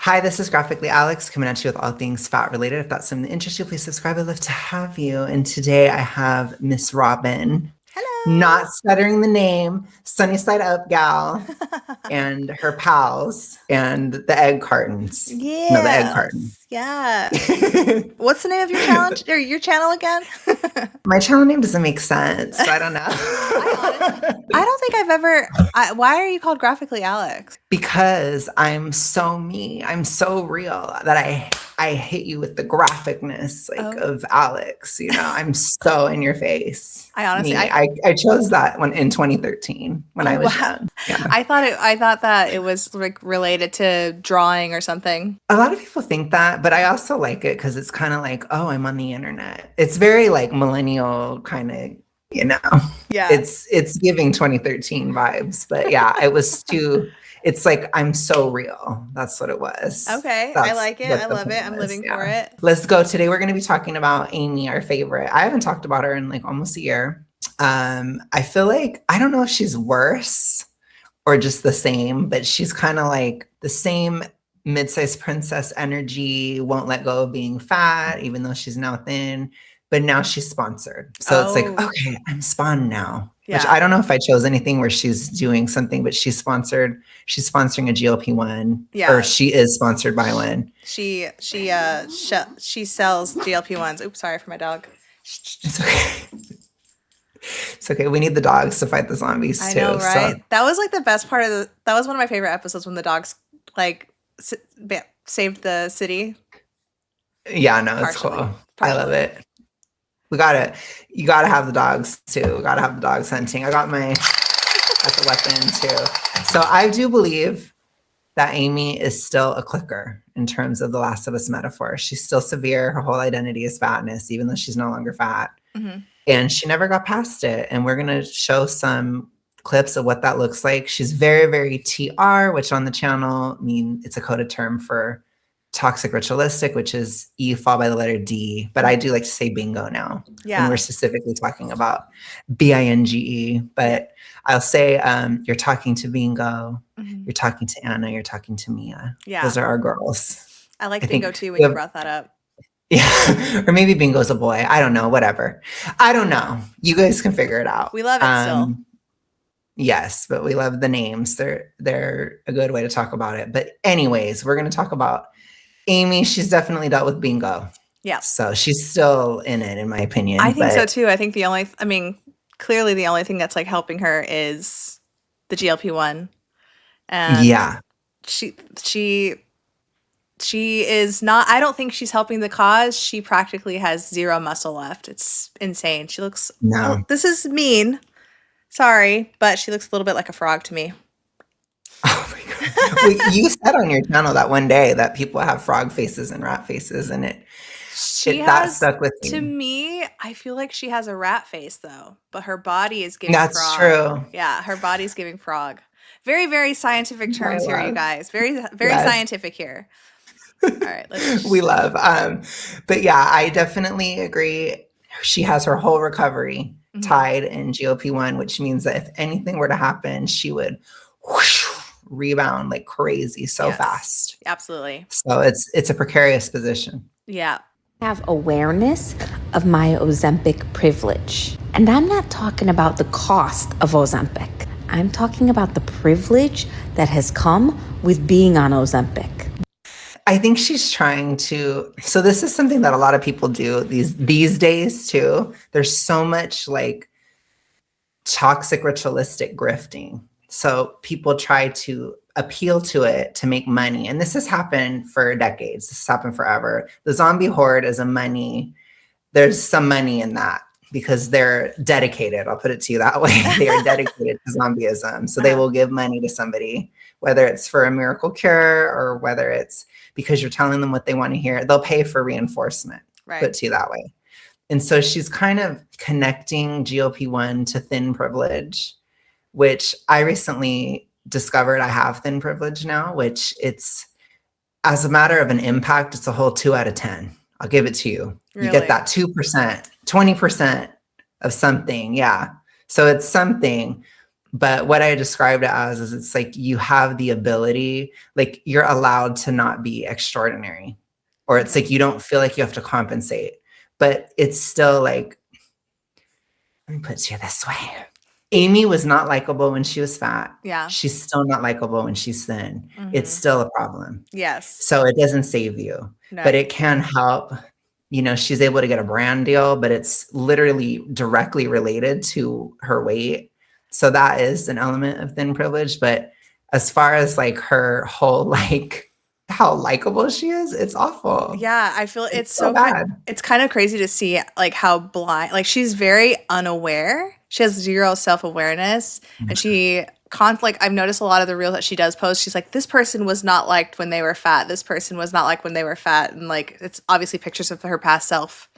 Hi, this is Graphically Alex coming at you with all things fat related. If that's something that interests you, please subscribe. I'd love to have you. And today I have Miss Robin, Hello. not stuttering the name, Sunny Side Up gal, and her pals, and the egg cartons. No, the egg carton. Yes. Yes. What's the name of your challenge or your channel again? My channel name doesn't make sense, so I don't I don't think I've ever. Why are you called Graphically Alex? Because I'm so me. I'm so real that I hit you with the graphicness of Alex. I'm so in your face. I honestly, I chose that one in 2013 when I was young. Yeah. I thought that it was like related to drawing or something. A lot of people think that, but I also like it because it's kind of like, oh, I'm on the internet. It's very like millennial kind of, Yeah. It's giving 2013 vibes, but yeah, it's like, I'm so real. That's what it was. Okay. I like it. I love it. I'm living for it. Let's go. Today we're going to be talking about Amy, our favorite. I haven't talked about her in like almost a year. I feel like, I don't know if she's worse or just the same, but she's kind of like the same mid-sized princess energy, won't let go of being fat, even though she's now thin. But now she's sponsored. So it's like, okay, I'm spawned now. Yeah. Which I don't know if I chose anything where she's doing something, but she's sponsoring a GLP-1. Yeah. Or she is sponsored by one. She sells GLP-1s. Oops, sorry for my dog. It's okay. It's okay. We need the dogs to fight the zombies too. I know, right? So. That was like the best part of that was one of my favorite episodes when the dogs like saved the city. Yeah, no, it's cool. I love it. You gotta have the dogs too. We gotta have the dogs hunting. I got the weapon too. So I do believe that Amy is still a clicker in terms of the Last of Us metaphor. She's still severe. Her whole identity is fatness, even though she's no longer fat. Mm-hmm. And she never got past it. And we're gonna show some clips of what that looks like. She's very, very TR, which on the channel it's a coded term for toxic ritualistic, which is E followed by the letter D, but I do like to say bingo now. Yeah. When we're specifically talking about BINGE, but I'll say you're talking to Bingo, you're talking to Anna, you're talking to Mia. Yeah. Those are our girls. I like Bingo too when you brought that up. Yeah. Or maybe Bingo's a boy. I don't know, whatever. I don't know. You guys can figure it out. We love it still. Yes, but we love the names. They're a good way to talk about it. But anyways, we're going to talk about Amy. She's definitely dealt with bingo. Yeah. So she's still in it, in my opinion. I think so too. I think clearly the only thing that's like helping her is the GLP-1. And yeah, she is not, I don't think she's helping the cause. She practically has zero muscle left. It's insane. She looks, no, this is mean. Sorry, but she looks a little bit like a frog to me. Oh my God. Well, you said on your channel that one day that people have frog faces and rat faces, and that stuck with me. To me, I feel like she has a rat face though, but her body is giving frog. That's true. Yeah, her body's giving frog. Very, very scientific terms here, you guys. Very, very scientific here. All right, we love. But yeah, I definitely agree. She has her whole recovery tied in GLP-1, which means that if anything were to happen, she would rebound like crazy so fast. Absolutely. So it's a precarious position. Yeah. Have awareness of my Ozempic privilege. And I'm not talking about the cost of Ozempic. I'm talking about the privilege that has come with being on Ozempic. I think she's trying to, so this is something that a lot of people do these days too. There's so much like toxic ritualistic grifting. So people try to appeal to it to make money. And this has happened for decades. This has happened forever. The zombie horde is there's some money in that because they're dedicated. I'll put it to you that way. They are dedicated to zombieism. So they will give money to somebody, whether it's for a miracle cure or whether it's because you're telling them what they want to hear. They'll pay for reinforcement, put it to you that way. And so she's kind of connecting GLP-1 to thin privilege, which I recently discovered I have thin privilege now, which it's, as a matter of an impact, it's a whole 2 out of 10. I'll give it to you. Really? You get that 2%, 20% of something. Yeah. So it's something, But what I described it as is it's like you have the ability, like you're allowed to not be extraordinary, or it's like you don't feel like you have to compensate, but it's still like, let me put it to you this way. Amy was not likable when she was fat. Yeah. She's still not likable when she's thin. It's Mm-hmm. still a problem. Yes. So it doesn't save you, No. but it can help. You know, she's able to get a brand deal, but it's literally directly related to her weight. So that is an element of thin privilege. But as far as like her whole, like how likable she is, it's awful. Yeah, I feel it's so bad. It's kind of crazy to see like how blind, like she's very unaware. She has zero self-awareness, and she like I've noticed a lot of the reels that she does post. She's like, this person was not liked when they were fat. This person was not liked when they were fat, and like it's obviously pictures of her past self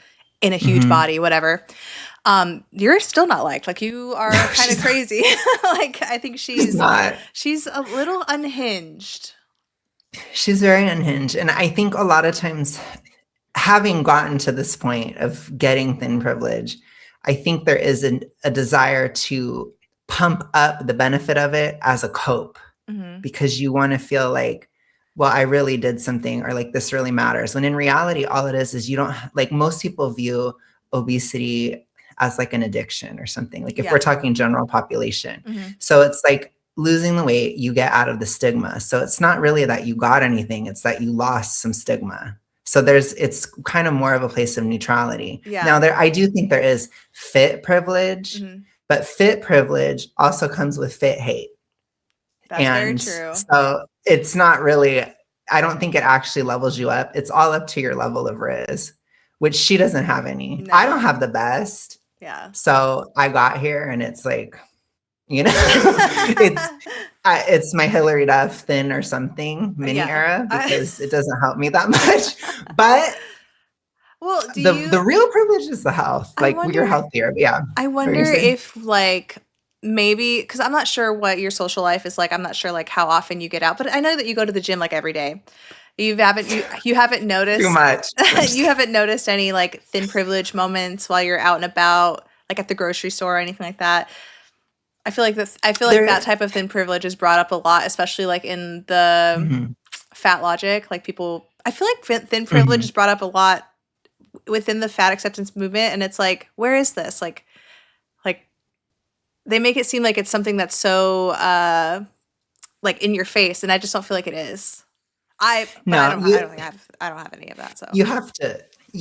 in a huge body, whatever. You're still not liked. Like you are kind of crazy. Like I think she's a little unhinged. She's very unhinged. And I think a lot of times, having gotten to this point of getting thin privilege, I think there is a desire to pump up the benefit of it as a cope, because you want to feel like, well, I really did something, or like this really matters. When in reality, all it is you don't, like most people view obesity as like an addiction or something. Like if we're talking general population. So it's like, losing the weight, you get out of the stigma. So it's not really that you got anything, it's that you lost some stigma. So it's kind of more of a place of neutrality. Yeah. Now I do think there is fit privilege, but fit privilege also comes with fit hate. That's very true. So it's not really, I don't think it actually levels you up. It's all up to your level of riz, which she doesn't have any. No. I don't have the best. Yeah. So I got here and it's like, you know, it's my Hillary Duff thin or something mini era, because it doesn't help me that much. But well, the real privilege is the health. Like you're healthier. Yeah. I wonder if like maybe, because I'm not sure what your social life is like. I'm not sure like how often you get out, but I know that you go to the gym like every day. You haven't noticed too much. You haven't noticed any like thin privilege moments while you're out and about, like at the grocery store or anything like that. I feel like that type of thin privilege is brought up a lot, especially like in the fat logic. Like people, I feel like thin privilege is brought up a lot within the fat acceptance movement, and it's like, where is this? Like they make it seem like it's something that's so like in your face, and I just don't feel like it is. I don't have any of that. So you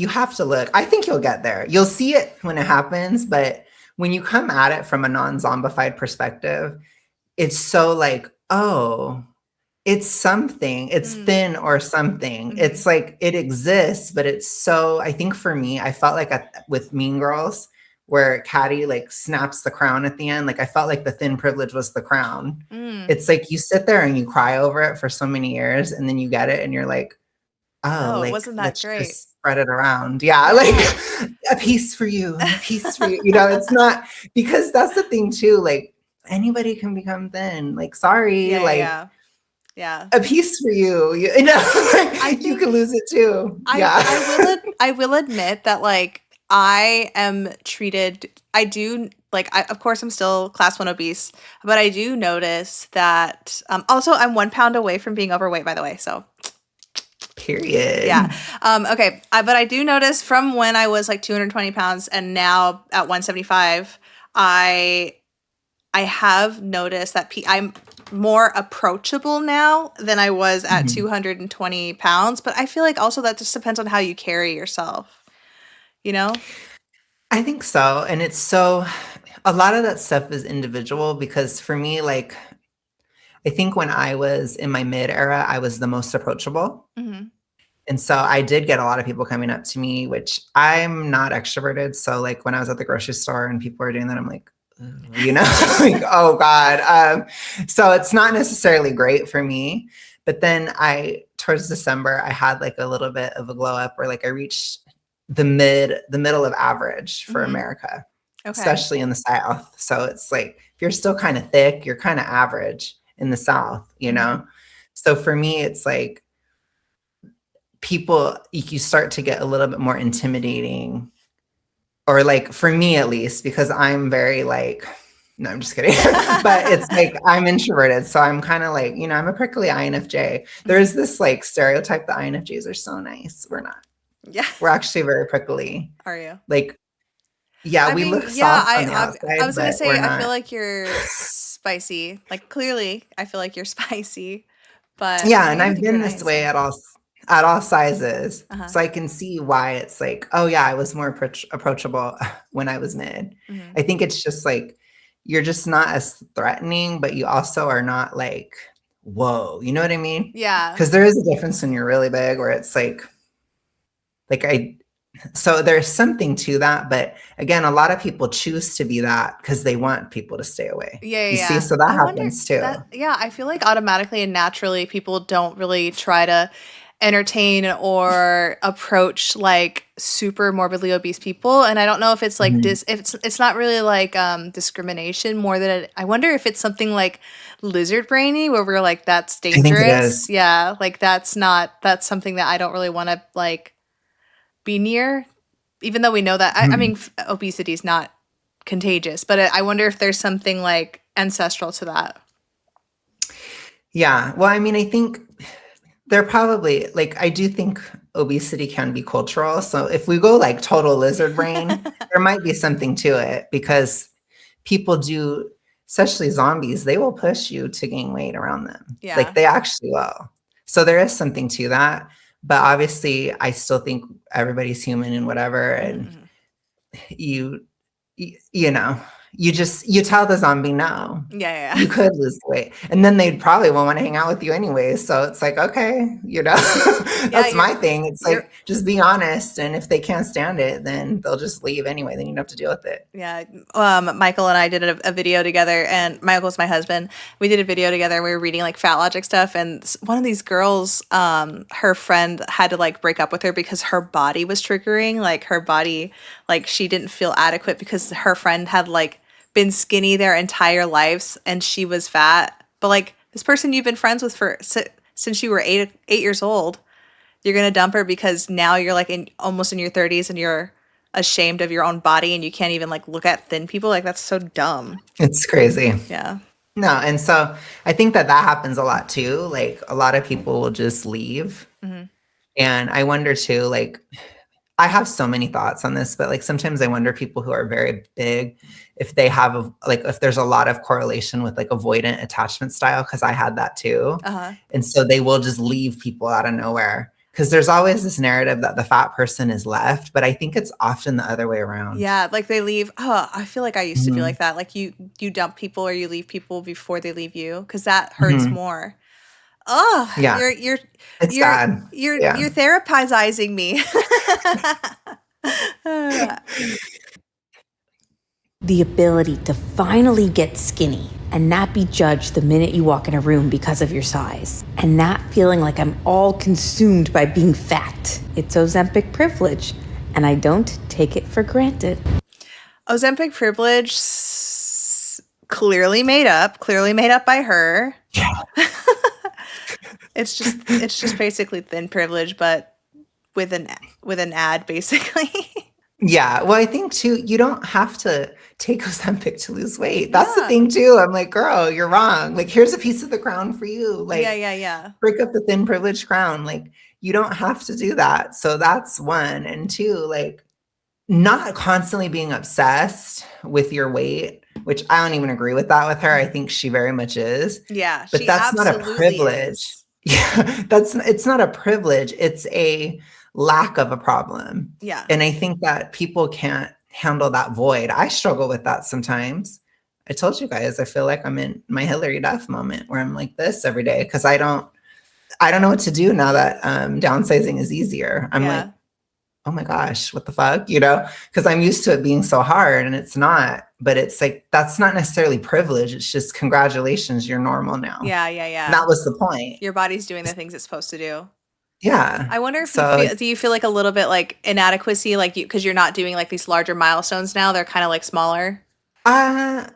have to look. I think you'll get there. You'll see it when it happens, but when you come at it from a non-zombified perspective, it's so like, oh, it's something. It's thin or something. It's like it exists, but it's so. I think for me, I felt like with Mean Girls, where Caddy like snaps the crown at the end. Like I felt like the thin privilege was the crown. It's like you sit there and you cry over it for so many years, and then you get it, and you're like, oh, like, wasn't that great? Just spread it around. Yeah, like a piece for you, a piece for you. You know, it's not, because that's the thing too. Like anybody can become thin. Like, sorry, yeah, a piece for you. You know, like, you can lose it too. I will admit that like I am treated. I do like. Of course, I'm still class 1 obese, but I do notice that. Also, I'm 1 pound away from being overweight. By the way, so. Period. Yeah. Okay. But I do notice from when I was like 220 pounds and now at 175, I have noticed that I'm more approachable now than I was at 220 pounds. But I feel like also that just depends on how you carry yourself, you know? I think so. And it's so, a lot of that stuff is individual, because for me, like, I think when I was in my mid era, I was the most approachable. And so I did get a lot of people coming up to me, which I'm not extroverted. So like when I was at the grocery store and people were doing that, I'm like, you know, like, oh God. So it's not necessarily great for me. But then towards December, I had like a little bit of a glow up where like I reached the middle of average for America, especially in the South. So it's like, if you're still kind of thick, you're kind of average in the South, you know? So for me, it's like, people, you start to get a little bit more intimidating, or like for me at least, because I'm very like, No, I'm just kidding. But it's like I'm introverted. So I'm kind of like, I'm a prickly INFJ. There's this like stereotype that INFJs are so nice. We're not. Yeah. We're actually very prickly. Are you? Like, yeah, we look soft on the outside, I was gonna but say, we're I feel not. like you're spicy. Like clearly, I feel like you're spicy, but Yeah, I and even I've think you're been this nice. way at all sizes. Uh-huh. So I can see why it's like, oh yeah, I was more approachable when I was mid. Mm-hmm. I think it's just like you're just not as threatening, but you also are not like, whoa, you know what I mean? Yeah. Because there is a difference when you're really big, where it's like so there's something to that, but again, a lot of people choose to be that because they want people to stay away. Yeah, You see, yeah. so that I wonder happens too. I feel like automatically and naturally people don't really try to entertain or approach like super morbidly obese people, and I don't know if it's like it's not really like discrimination more than I wonder if it's something like lizard brainy where we're like that's I think it dangerous. is. Yeah, like that's something that I don't really want to like be near, even though we know that I mean obesity is not contagious, but I wonder if there's something like ancestral to that. Yeah. Well, I mean, I think they're probably like, I do think obesity can be cultural. So if we go like total lizard brain, there might be something to it because people do, especially zombies, they will push you to gain weight around them. Yeah. Like they actually will. So there is something to that. But obviously, I still think everybody's human and whatever. And you know, you tell the zombie no. Yeah. You could lose weight. And then they probably won't want to hang out with you anyway. So it's like, okay, that's my thing. It's like, just be honest. And if they can't stand it, then they'll just leave anyway. Then you don't have to deal with it. Yeah. Michael and I did a video together, and Michael's my husband. We did a video together. We were reading like Fat Logic stuff. And one of these girls, her friend had to like break up with her because her body was triggering. Like her body, like she didn't feel adequate because her friend had like been skinny their entire lives and she was fat. But like this person you've been friends with since you were 8 years old, you're gonna dump her because now you're like almost in your 30s and you're ashamed of your own body and you can't even like look at thin people. Like that's so dumb. It's crazy. Yeah. No, and so I think that happens a lot too. Like a lot of people will just leave. And I wonder too, like I have so many thoughts on this, but like sometimes I wonder people who are very big, if they have if there's a lot of correlation with like avoidant attachment style, because I had that too. And so they will just leave people out of nowhere because there's always this narrative that the fat person is left, but I think it's often the other way around. Yeah, like they leave. Oh, I feel like I used to feel like that. Like you dump people or you leave people before they leave you because that hurts more. Oh, yeah, you're sad. You're therapizing me. The ability to finally get skinny and not be judged the minute you walk in a room because of your size, and not feeling like I'm all consumed by being fat. It's Ozempic privilege, and I don't take it for granted. Ozempic privilege, clearly made up by her. Yeah. It's just basically thin privilege, but with an ad, basically. Yeah. Well, I think too, you don't have to take Ozempic to lose weight. That's the thing too. I'm like, girl, you're wrong. Like, here's a piece of the crown for you. Like, yeah. Break up the thin privilege crown. Like, you don't have to do that. So that's one. And two, like, not constantly being obsessed with your weight, which I don't even agree with that with her. I think she very much is. Yeah. But that's not a privilege. Is. Yeah. It's not a privilege. It's a lack of a problem. Yeah. And I think that people can't handle that void. I struggle with that sometimes. I told you guys, I feel like I'm in my Hillary Duff moment where I'm like this every day because I don't know what to do now that downsizing is easier. I'm like, oh my gosh, what the fuck, because I'm used to it being so hard and it's not. But it's like, that's not necessarily privilege. It's just congratulations, you're normal now. Yeah. And that was the point. Your body's doing the things it's supposed to do. Yeah. I wonder if do you feel like a little bit like inadequacy, like because you're not doing like these larger milestones now, they're kind of like smaller? To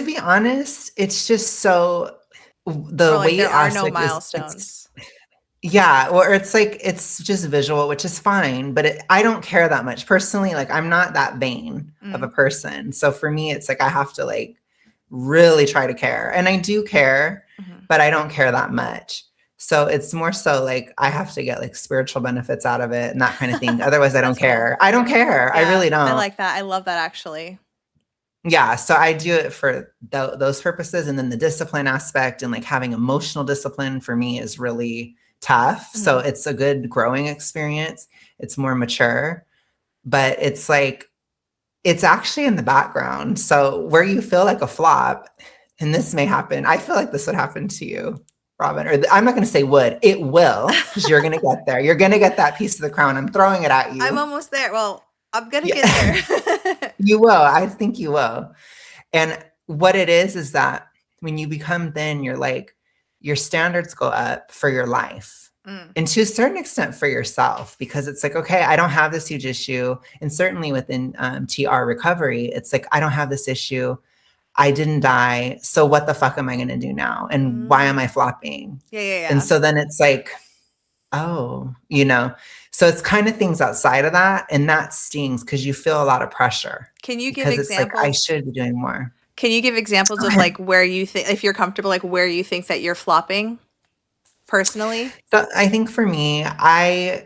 be honest, it's just so the weight there are aspect no milestones. Yeah, or it's like it's just visual, which is fine, but I don't care that much personally. Like I'm not that vain of a person, so for me, it's like I have to like really try to care. And I do care, but I don't care that much. So it's more so like I have to get like spiritual benefits out of it and that kind of thing. Otherwise, I don't care. Cool. I don't care. Yeah, I really don't. I like that. I love that actually. Yeah. So I do it for those purposes. And then the discipline aspect and like having emotional discipline for me is really tough. So it's a good growing experience. It's more mature, but it's like, it's actually in the background. So where you feel like a flop, and this may happen, I feel like this would happen to you, Robin, or I'm not going to say would, it will, because you're going to get there. You're going to get that piece of the crown. I'm throwing it at you. I'm almost there. Well, I'm going to get there. You will. I think you will. And what it is that when you become thin, you're like, your standards go up for your life. And to a certain extent for yourself, because it's like, okay, I don't have this huge issue. And certainly within TR recovery, it's like, I don't have this issue. I didn't die. So what the fuck am I going to do now? And why am I flopping? Yeah. And so then it's like, oh, so it's kind of things outside of that. And that stings because you feel a lot of pressure. Can you give examples? It's like, I should be doing more. Can you give examples of like where you think, if you're comfortable, like where you think that you're flopping? Personally? So I think for me, I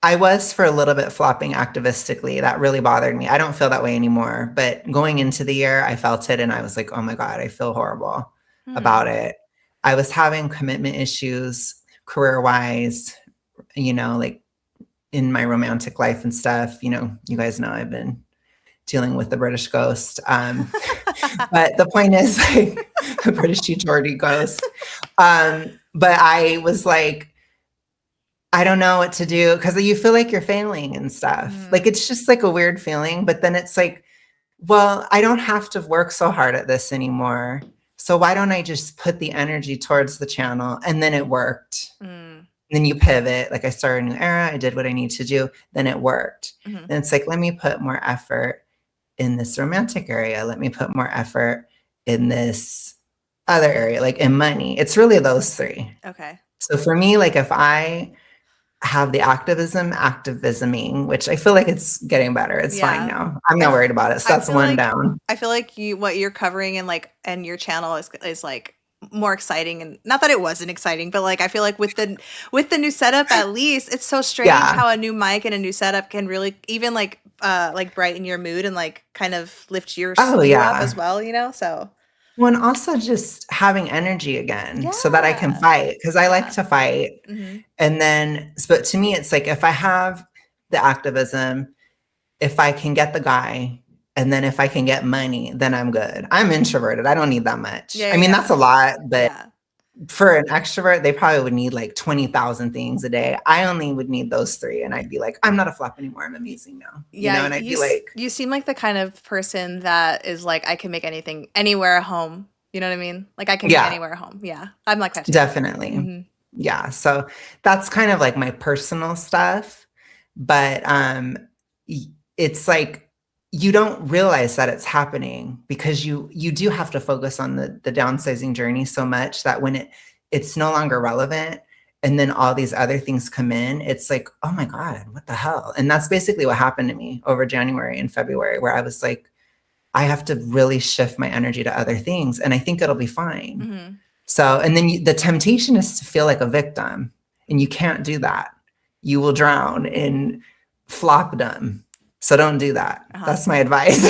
was for a little bit flopping activistically. That really bothered me. I don't feel that way anymore. But going into the year, I felt it and I was like, oh my God, I feel horrible about it. I was having commitment issues career-wise, like in my romantic life and stuff. You guys know I've been dealing with the British ghost. But the point is like the British Geordie ghost. But I was like, I don't know what to do because you feel like you're failing and stuff. Like, it's just like a weird feeling. But then it's like, well, I don't have to work so hard at this anymore. So why don't I just put the energy towards the channel? And then it worked. Then you pivot. Like I started a new era. I did what I need to do. Then it worked. And it's like, let me put more effort in this romantic area. Let me put more effort in this other area, like in money. It's really those three. Okay. So for me, like if I have the activisming, which I feel like it's getting better. It's fine now. I'm not worried about it. So that's one down. I feel like what you're covering and your channel is like more exciting, and not that it wasn't exciting, but like I feel like with the new setup, at least it's so strange how a new mic and a new setup can really even like brighten your mood and like kind of lift your spirit up as well, so. Well, and also just having energy again so that I can fight, because I like to fight. And then, but to me, it's like if I have the activism, if I can get the guy, and then if I can get money, then I'm good. I'm introverted. I don't need that much. I mean, that's a lot, but for an extrovert, they probably would need like 20,000 things a day. I only would need those three. And I'd be like, I'm not a flop anymore. I'm amazing now. And I'd be like, you seem like the kind of person that is like, I can make anything, anywhere at home. You know what I mean? Like I can make anywhere at home. Yeah. I'm like that too. Definitely. Yeah. So that's kind of like my personal stuff, but it's like, you don't realize that it's happening because you do have to focus on the downsizing journey so much that when it's no longer relevant and then all these other things come in, it's like, oh my God, what the hell? And that's basically what happened to me over January and February, where I was like, I have to really shift my energy to other things and I think it'll be fine. So, and then the temptation is to feel like a victim, and you can't do that. You will drown in flopdom. So don't do that. That's my advice.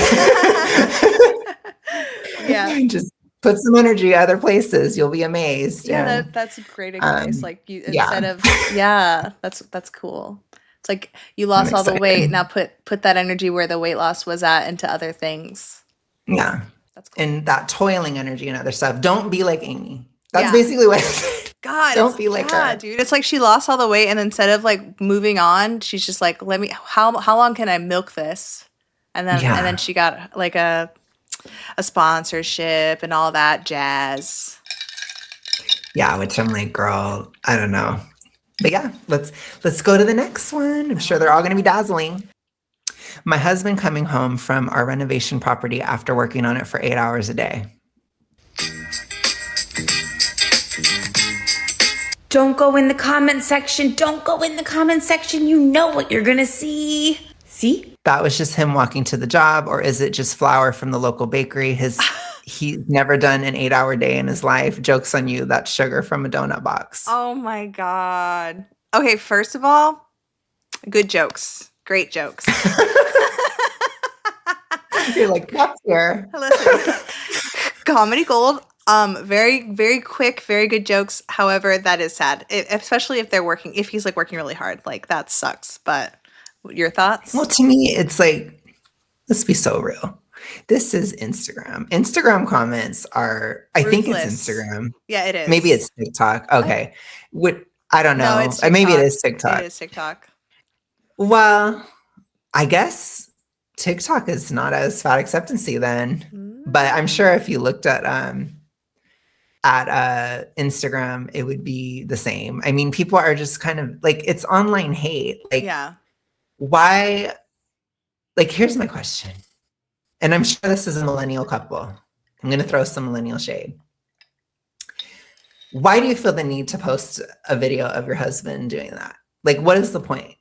Just put some energy other places. You'll be amazed. Yeah, that's great advice. Like you instead of that's cool. It's like you lost all the weight. Now put that energy where the weight loss was at into other things. Yeah. That's cool. And that toiling energy and other stuff. Don't be like Amy. That's basically what I said. God, don't be like her, dude. It's like she lost all the weight, and instead of like moving on, she's just like, "Let me. How long can I milk this?" And then she got like a sponsorship and all that jazz. Yeah, which I'm like, girl, I don't know, but yeah, let's go to the next one. I'm sure they're all going to be dazzling. My husband coming home from our renovation property after working on it for 8 hours a day. Don't go in the comment section. Don't go in the comment section. You know what you're going to see. See? That was just him walking to the job, or is it just flour from the local bakery? he's never done an 8-hour day in his life. Joke's on you, that's sugar from a donut box. Oh my God. Okay, first of all, good jokes. Great jokes. You're like, that's here. Listen, comedy gold. Very, very quick, very good jokes. However, that is sad, especially if he's like working really hard. Like that sucks. But your thoughts? Well, to me, it's like, let's be so real. This is Instagram. Instagram comments are, I think it's Instagram. Yeah, it is. Maybe it's TikTok. Okay. I don't know. No, it's TikTok. Maybe it is TikTok. It is TikTok. Well, I guess TikTok is not as fat acceptancy then. But I'm sure if you looked at Instagram, it would be the same. I mean, people are just kind of like, it's online hate. Like, yeah. Why? Like, here's my question. And I'm sure this is a millennial couple. I'm going to throw some millennial shade. Why do you feel the need to post a video of your husband doing that? Like, what is the point?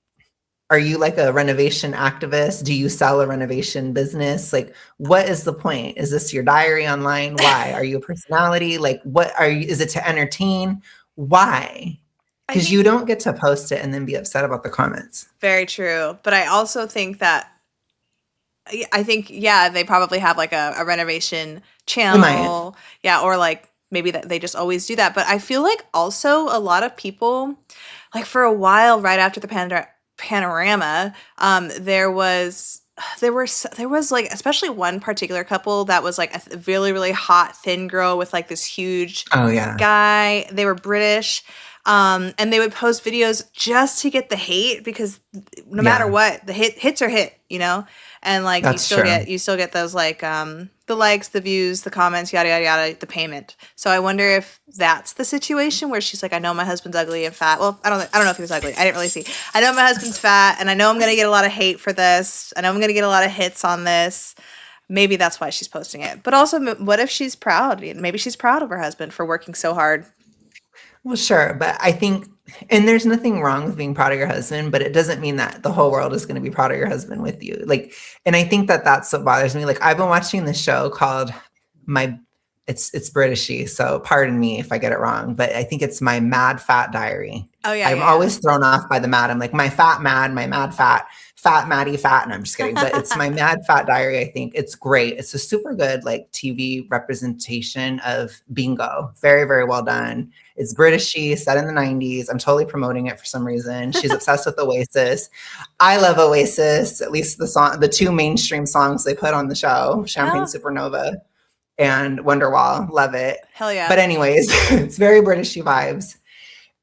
Are you like a renovation activist? Do you sell a renovation business? Like, what is the point? Is this your diary online? Why? Are you a personality? Like, what are you? Is it to entertain? Why? Because you don't get to post it and then be upset about the comments. Very true. But I also think that, yeah, they probably have like a renovation channel. Yeah, or like maybe that they just always do that. But I feel like also a lot of people, like for a while right after the panorama, there was like, especially one particular couple that was like a really, really hot, thin girl with like this huge guy. They were British. And they would post videos just to get the hate because no matter what, the hits are hit, you know? And like you still get those like the likes, the views, the comments, yada yada yada, the payment. So I wonder if that's the situation where she's like, I know my husband's ugly and fat. Well, I don't know if he was ugly. I didn't really see. I know my husband's fat and I know I'm gonna get a lot of hate for this. I know I'm gonna get a lot of hits on this. Maybe that's why she's posting it. But also, what if she's proud? Maybe she's proud of her husband for working so hard. Well, sure. But I think, and there's nothing wrong with being proud of your husband, but it doesn't mean that the whole world is going to be proud of your husband with you. Like, and I think that that's what bothers me. Like, I've been watching this show called it's Britishy, so pardon me if I get it wrong, but I think it's My Mad Fat Diary. Oh yeah. I'm always thrown off by the mad. I'm like, my fat mad, my mad fat, fat Maddie fat. And I'm just kidding, but it's My Mad Fat Diary. I think it's great. It's a super good like TV representation of bingo. Very, very well done. It's Britishy, set in the 90s. I'm totally promoting it for some reason. She's obsessed with Oasis. I love Oasis, at least the two mainstream songs they put on the show, Champagne Supernova and Wonderwall. Love it. Hell yeah. But anyways, it's very Britishy vibes.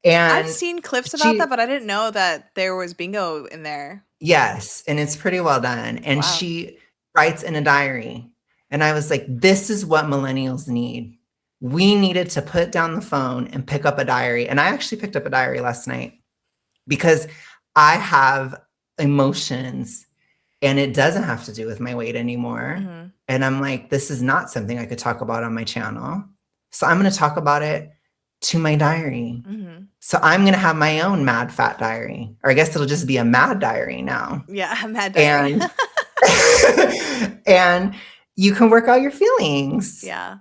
And I've seen clips about that, but I didn't know that there was bingo in there. Yes, and it's pretty well done. And she writes in a diary. And I was like, this is what millennials need. We needed to put down the phone and pick up a diary. And I actually picked up a diary last night because I have emotions and it doesn't have to do with my weight anymore. Mm-hmm. And I'm like, this is not something I could talk about on my channel. So I'm going to talk about it to my diary. Mm-hmm. So I'm going to have my own mad fat diary, or I guess it'll just be a mad diary now. Yeah, a mad diary. And you can work out your feelings. Yeah.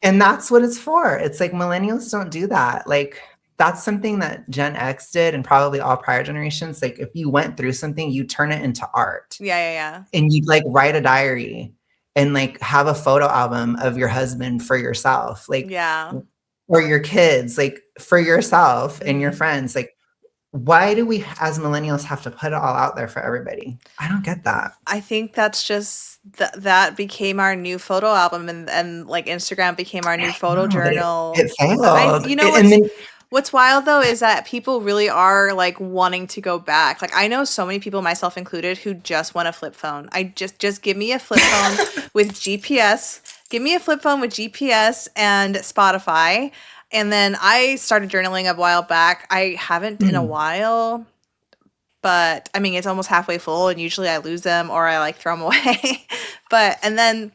And that's what it's for. It's like millennials don't do that. Like that's something that Gen X did and probably all prior generations. Like if you went through something, you turn it into art. Yeah. And you'd like write a diary and like have a photo album of your husband for yourself. Like, or your kids, like for yourself and your friends. Like, why do we as millennials have to put it all out there for everybody? I don't get that. I think that's just that became our new photo album and like Instagram became our new photo journal. It failed. You know what's wild though is that people really are like wanting to go back. Like I know so many people, myself included, who just want a flip phone. I just give me a flip phone with GPS. Give me a flip phone with GPS and Spotify. And then I started journaling a while back. I haven't in a while, but I mean, it's almost halfway full and usually I lose them or I like throw them away. And then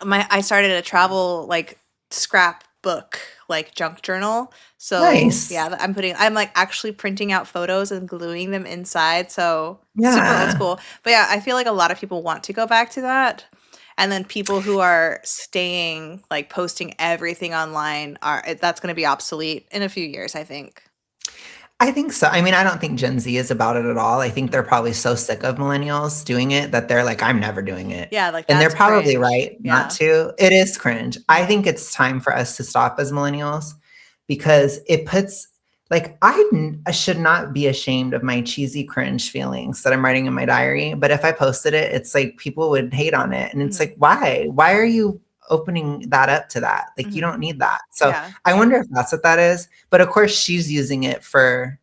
I started a travel like scrapbook, like junk journal. So nice. Yeah, I'm like actually printing out photos and gluing them inside. So super old school. But yeah, I feel like a lot of people want to go back to that. And then people who are staying, like posting everything online, that's going to be obsolete in a few years, I think. I think so. I mean, I don't think Gen Z is about it at all. I think they're probably so sick of millennials doing it that they're like, I'm never doing it. Yeah, like and they're that's probably cringe. right not to. It is cringe. I think it's time for us to stop as millennials because it puts like I should not be ashamed of my cheesy cringe feelings that I'm writing in my diary. But if I posted it, it's like people would hate on it. And it's like, why? Why are you opening that up to that? Like you don't need that. So I wonder if that's what that is. But of course she's using it for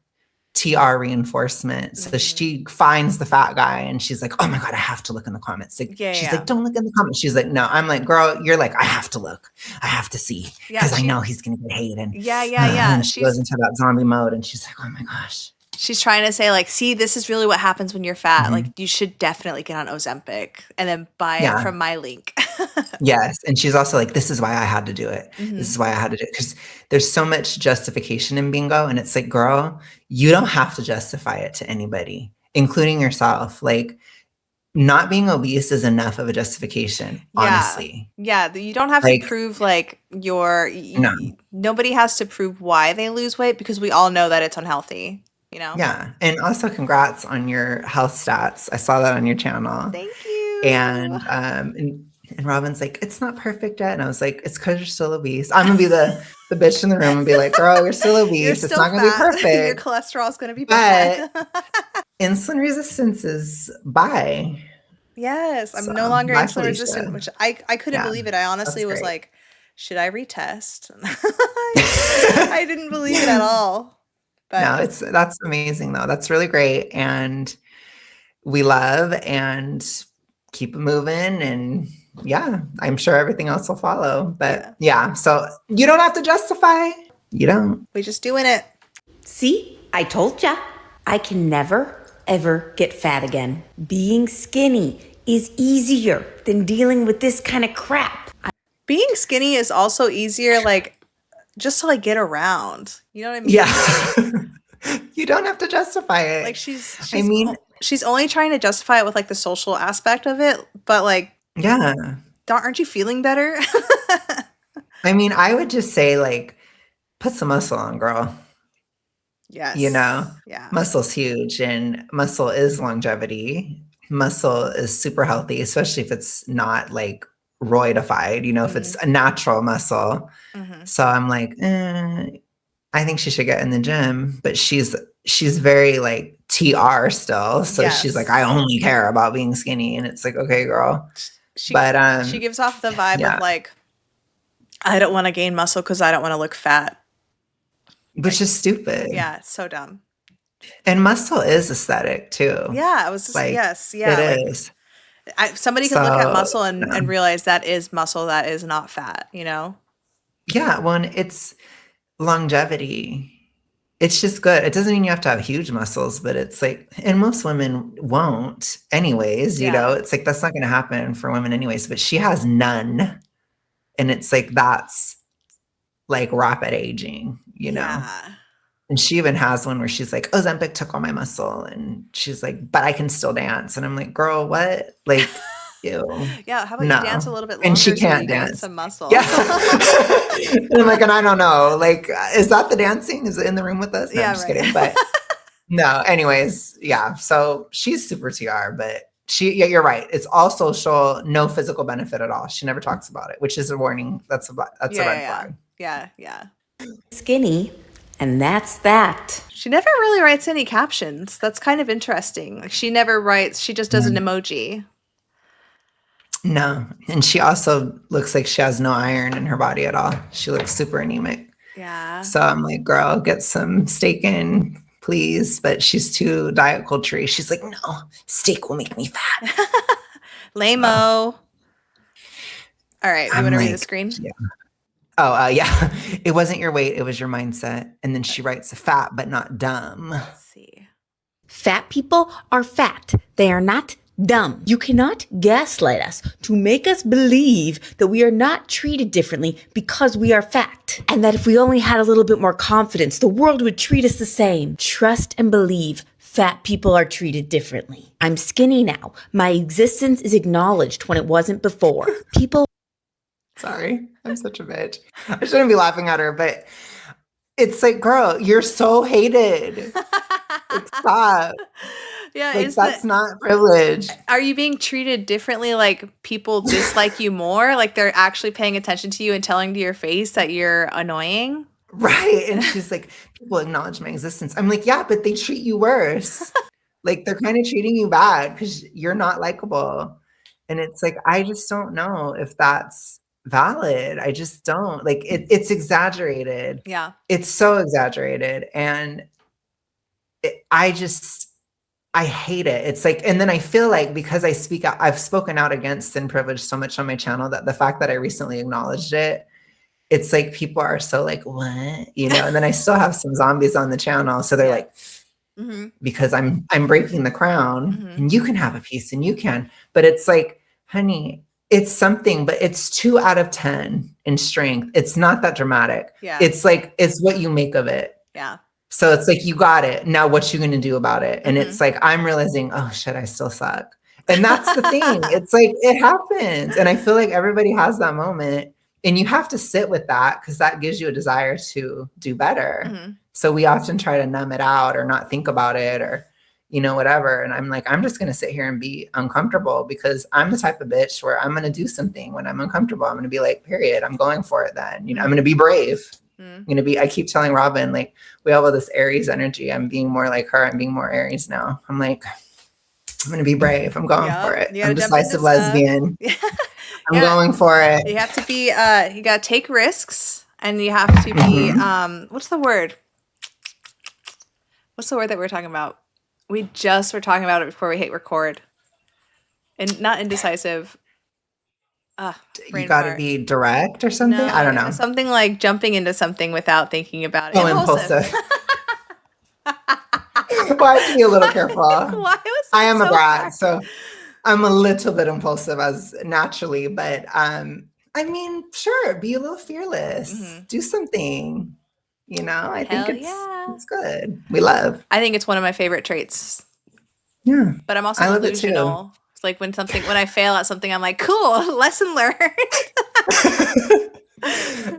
TR reinforcement. So she finds the fat guy and she's like, oh my God, I have to look in the comments. Like, she's like, don't look in the comments. She's like, no. I'm like, girl, you're like, I have to look. I have to see. Because I know he's going to get hate. And and she goes into that zombie mode and she's like, oh my gosh. She's trying to say like, see, this is really what happens when you're fat. Like you should definitely get on Ozempic and then buy it from my link. Yes. And she's also like, this is why I had to do it. This is why I had to do it. Because there's so much justification in bingo. And it's like, girl, you don't have to justify it to anybody, including yourself. Like not being obese is enough of a justification, honestly. Yeah. You don't have to prove like nobody has to prove why they lose weight because we all know that it's unhealthy. You know? Yeah. And also congrats on your health stats. I saw that on your channel. Thank you. And Robin's like, it's not perfect yet. And I was like, it's because you're still obese. I'm going to be the bitch in the room and be like, girl, you're still obese. It's not going to be perfect. Your cholesterol's going to be bad. Insulin resistance is bye. Yes. I'm no longer insulin resistant, which I couldn't believe it. I honestly was like, should I retest? I didn't believe it at all. But no, that's amazing though. That's really great. And we love and keep it moving. And I'm sure everything else will follow. But so you don't have to justify. You don't. We're just doing it. See, I told ya. I can never, ever get fat again. Being skinny is easier than dealing with this kind of crap. Being skinny is also easier, like, just to like get around. You know what I mean? Yeah. You don't have to justify it. Like she's only trying to justify it with like the social aspect of it, but like aren't you feeling better? I mean, I would just say like put some muscle on, girl. Yes. You know? Yeah. Muscle's huge and muscle is longevity. Muscle is super healthy, especially if it's not like roidified, you know, if it's a natural muscle. So I'm like, I think she should get in the gym, but she's very like TR still. So she's like, I only care about being skinny. And it's like, okay, girl. She gives off the vibe of like, I don't want to gain muscle because I don't want to look fat. Which is stupid. Yeah, it's so dumb. And muscle is aesthetic too. Yeah, it was just, like, it is. Somebody could look at muscle and realize that is muscle, that is not fat, you know? Yeah, well, it's longevity. It's just good. It doesn't mean you have to have huge muscles, but it's like, and most women won't anyways, you know? It's like, that's not going to happen for women anyways, but she has none. And it's like, that's like rapid aging, you know? Yeah. And she even has one where she's like, Ozempic took all my muscle. And she's like, but I can still dance. And I'm like, girl, what? Like, ew. Yeah, how about you dance a little bit longer and she can't so you dance. get some muscle? Yeah. And I'm like, and I don't know. Like, is that the dancing? Is it in the room with us? No, I'm just kidding. But no, anyways, yeah. So she's super TR, but you're right. It's all social, no physical benefit at all. She never talks about it, which is a warning. That's a red flag. Yeah. Skinny. And that's that. She never really writes any captions. That's kind of interesting. Like she never writes. She just does an emoji. No. And she also looks like she has no iron in her body at all. She looks super anemic. Yeah. So I'm like, girl, get some steak in, please. But she's too diet culture. She's like, no, steak will make me fat. Lame-o. All right. You want to read the screen? Yeah. Oh, yeah. It wasn't your weight. It was your mindset. And then she writes fat, but not dumb. Let's see. Fat people are fat. They are not dumb. You cannot gaslight us to make us believe that we are not treated differently because we are fat. And that if we only had a little bit more confidence, the world would treat us the same. Trust and believe. Fat people are treated differently. I'm skinny now. My existence is acknowledged when it wasn't before. People. Sorry, I'm such a bitch. I shouldn't be laughing at her, but it's like, girl, you're so hated. Like, stop. Yeah, Like, that's not privilege. Are you being treated differently? Like, people dislike you more? Like, they're actually paying attention to you and telling to your face that you're annoying? Right. And she's like, people acknowledge my existence. I'm like, yeah, but they treat you worse. Like, they're kind of treating you bad because you're not likable. And it's like, I just don't know if that's valid. I just don't. Like, it's exaggerated. Yeah. It's so exaggerated. And I hate it. It's like, and then I feel like because I've spoken out against sin privilege so much on my channel that the fact that I recently acknowledged it, it's like people are so like, what? You know, and then I still have some zombies on the channel. So they're like, because I'm breaking the crown and you can have a piece and you can, but it's like, honey, it's something, but it's 2 out of 10 in strength. It's not that dramatic. Yeah. It's like, it's what you make of it. Yeah. So it's like, you got it. Now what you going to do about it? And it's like, I'm realizing, oh shit, I still suck. And that's the thing. It's like, it happens. And I feel like everybody has that moment and you have to sit with that because that gives you a desire to do better. So we often try to numb it out or not think about it or, you know, whatever. And I'm like, I'm just going to sit here and be uncomfortable because I'm the type of bitch where I'm going to do something when I'm uncomfortable. I'm going to be like, period. I'm going for it then. You know, I'm going to be brave. I keep telling Robin, like, we have all this Aries energy. I'm being more like her. I'm being more Aries now. I'm like, I'm going to be brave. I'm going for it. I'm decisive lesbian. I'm going for it. You have to be, you got to take risks and you have to be, what's the word? What's the word that we're talking about? We just were talking about it before we hit record. And not indecisive. You got to be direct or something? No, I don't know. Something like jumping into something without thinking about it. Oh, impulsive. Well, I have to be a little careful. I am a brat, so I'm a little bit impulsive as naturally, but I mean, sure, be a little fearless. Do something. You know, I think it's good. We love. I think it's one of my favorite traits. Yeah. But I'm also delusional. It's like when I fail at something, I'm like, cool, lesson learned.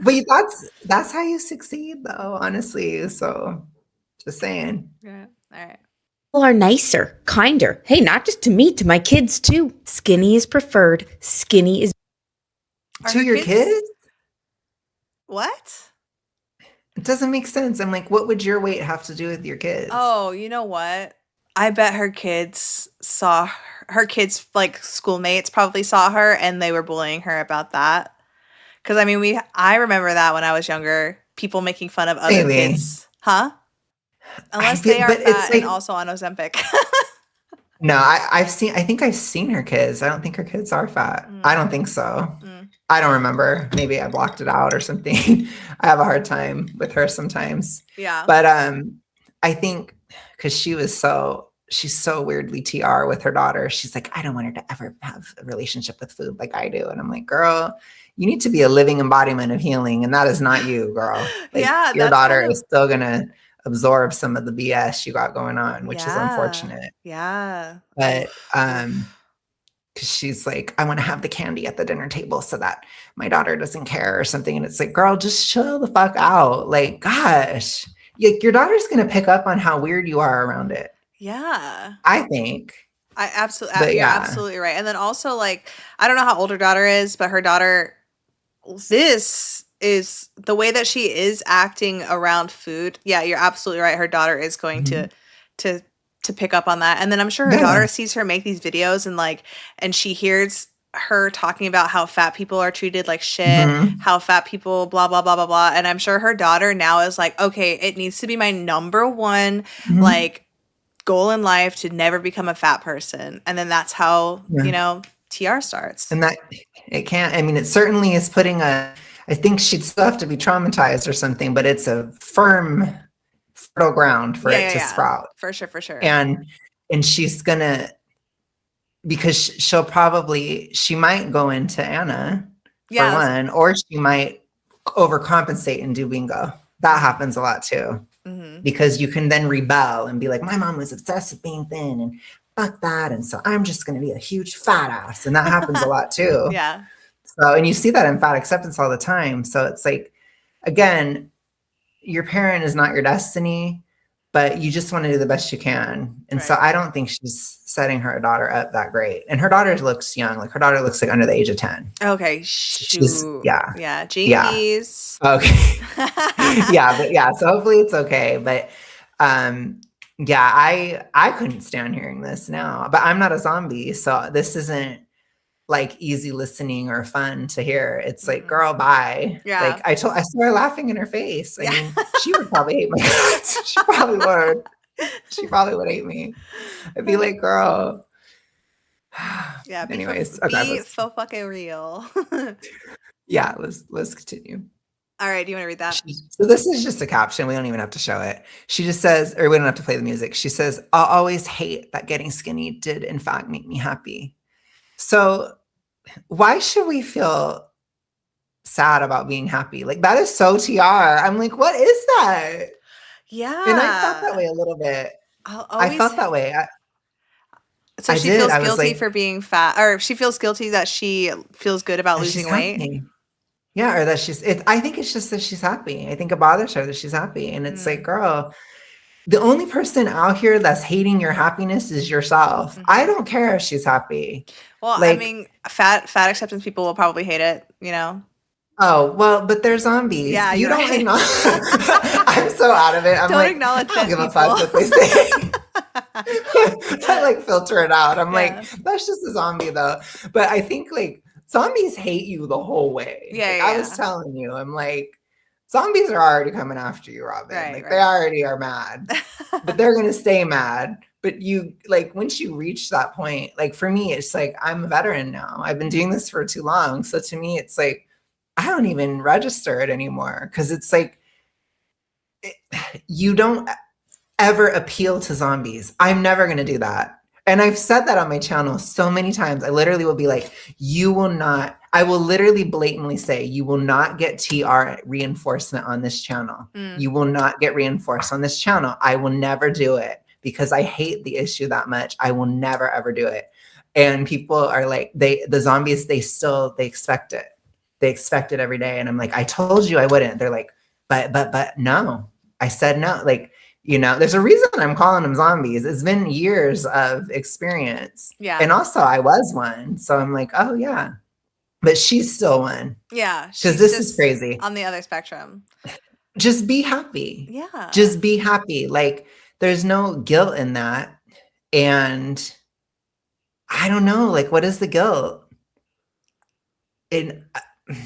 But that's how you succeed though, honestly. So just saying. Yeah. All right. People are nicer, kinder. Hey, not just to me, to my kids too. Skinny is preferred. Skinny is to your kids? What? It doesn't make sense. I'm like, what would your weight have to do with your kids? Oh, you know what? I bet her kids like schoolmates probably saw her and they were bullying her about that. Because I mean, I remember that when I was younger, people making fun of other kids, huh? Unless they are fat and also on Ozempic. No, I think I've seen her kids. I don't think her kids are fat. I don't think so. I don't remember. Maybe I blocked it out or something. I have a hard time with her sometimes. Yeah. But I think because she's so weirdly TR with her daughter. She's like, I don't want her to ever have a relationship with food like I do. And I'm like, girl, you need to be a living embodiment of healing. And that is not you, girl. Like, your daughter is still going to absorb some of the BS you got going on, which is unfortunate. Yeah. But because she's like, I want to have the candy at the dinner table so that my daughter doesn't care or something. And it's like, girl, just chill the fuck out. Like, gosh, your daughter's going to pick up on how weird you are around it. Yeah. I think. You're absolutely right. And then also, like, I don't know how old her daughter is, but her daughter, this is the way that she is acting around food. Yeah, you're absolutely right. Her daughter is going to pick up on that. And then I'm sure her daughter sees her make these videos and she hears her talking about how fat people are treated like shit, how fat people blah, blah, blah, blah, blah. And I'm sure her daughter now is like, okay, it needs to be my number one, like, goal in life to never become a fat person. And then that's how, TR starts. And that it can't, I mean, it certainly is I think she'd still have to be traumatized or something, but it's a fertile ground for it to sprout. For sure. And she's gonna, because she might go into Anna for one, or she might overcompensate and do bingo. That happens a lot too. because you can then rebel and be like, my mom was obsessed with being thin and fuck that. And so I'm just going to be a huge fat ass. And that happens a lot too. Yeah. So, and you see that in fat acceptance all the time. So it's like, again, your parent is not your destiny, but you just want to do the best you can. And so I don't think she's setting her daughter up that great. And her daughter looks young. Like her daughter looks like under the age of 10. Okay. Shoot. Yeah. Jinkies. Yeah. Okay. Yeah. So hopefully it's okay. But I couldn't stand hearing this now, but I'm not a zombie. So this isn't like easy listening or fun to hear. It's like, girl, bye. Yeah. Like I started laughing in her face. I mean, she would probably hate my guts. She probably would hate me. I'd be like, girl. Yeah. Anyways, be so fucking real. Yeah. Let's continue. All right. Do you want to read that? So this is just a caption. We don't even have to show it. She just says, or we don't have to play the music. She says, I'll always hate that getting skinny did in fact make me happy. So why should we feel sad about being happy? Like that is so TR. I'm like, what is that? Yeah. And I felt that way a little bit. I felt that way. So she feels guilty for being fat, or she feels guilty that she feels good about losing weight. Happy. Yeah, or that I think it's just that she's happy. I think it bothers her that she's happy. And it's like, girl, the only person out here that's hating your happiness is yourself. I don't care if she's happy. Well, like, I mean, fat acceptance people will probably hate it, you know? Oh, well, but they're zombies. Yeah, you don't acknowledge. I'm so out of it. I'm don't acknowledge I don't give a fuck what they say. I like filter it out. I'm like, that's just a zombie though. But I think like zombies hate you the whole way. Yeah, I was telling you, I'm like, zombies are already coming after you, Robin. They already are mad, but they're going to stay mad. But you like, once you reach that point, like for me, it's like, I'm a veteran now. I've been doing this for too long. So to me, it's like, I don't even register it anymore. Cause it's like, you don't ever appeal to zombies. I'm never going to do that. And I've said that on my channel so many times. I literally will be like, I will literally blatantly say, you will not get TR reinforcement on this channel. You will not get reinforced on this channel. I will never do it because I hate the issue that much. I will never, ever do it. And people are like, the zombies, they expect it. They expect it every day. And I'm like, I told you I wouldn't. They're like, but no, I said no. Like, you know, there's a reason I'm calling them zombies. It's been years of experience. Yeah. And also I was one. So I'm like, oh yeah, but she's still one. Yeah. Because this is crazy. On the other spectrum. Just be happy. Yeah. Just be happy. Like there's no guilt in that. And I don't know, like, what is the guilt? It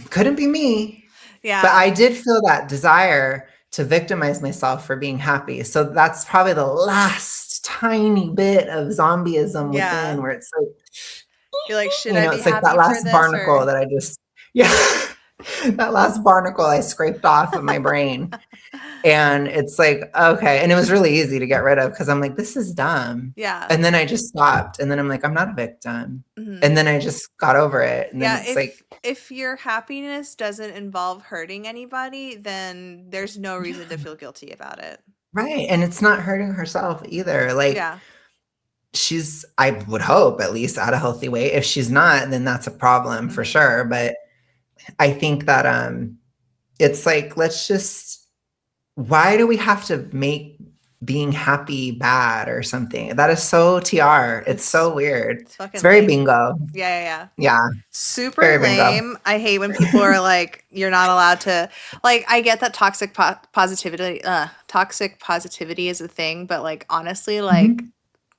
couldn't be me. Yeah. But I did feel that desire to victimize myself for being happy. So that's probably the last tiny bit of zombieism within where it's like, you're like, should I be it's like happy that last for this, barnacle that I just, that last barnacle I scraped off of my brain. And it's like, okay. And it was really easy to get rid of because I'm like, this is dumb. Yeah. And then I just stopped. And then I'm like, I'm not a victim. And then I just got over it. And then it's like, if your happiness doesn't involve hurting anybody, then there's no reason to feel guilty about it. Right. And it's not hurting herself either. Like, she's, I would hope, at least at a healthy weight. If she's not, then that's a problem for sure. But I think that it's like, let's just, why do we have to make being happy bad or something? That is so TR. It's so weird. It's very lame. Bingo. Yeah. Super very lame. Bingo. I hate when people are like, you're not allowed to, like, I get that toxic positivity is a thing, but like, honestly, like,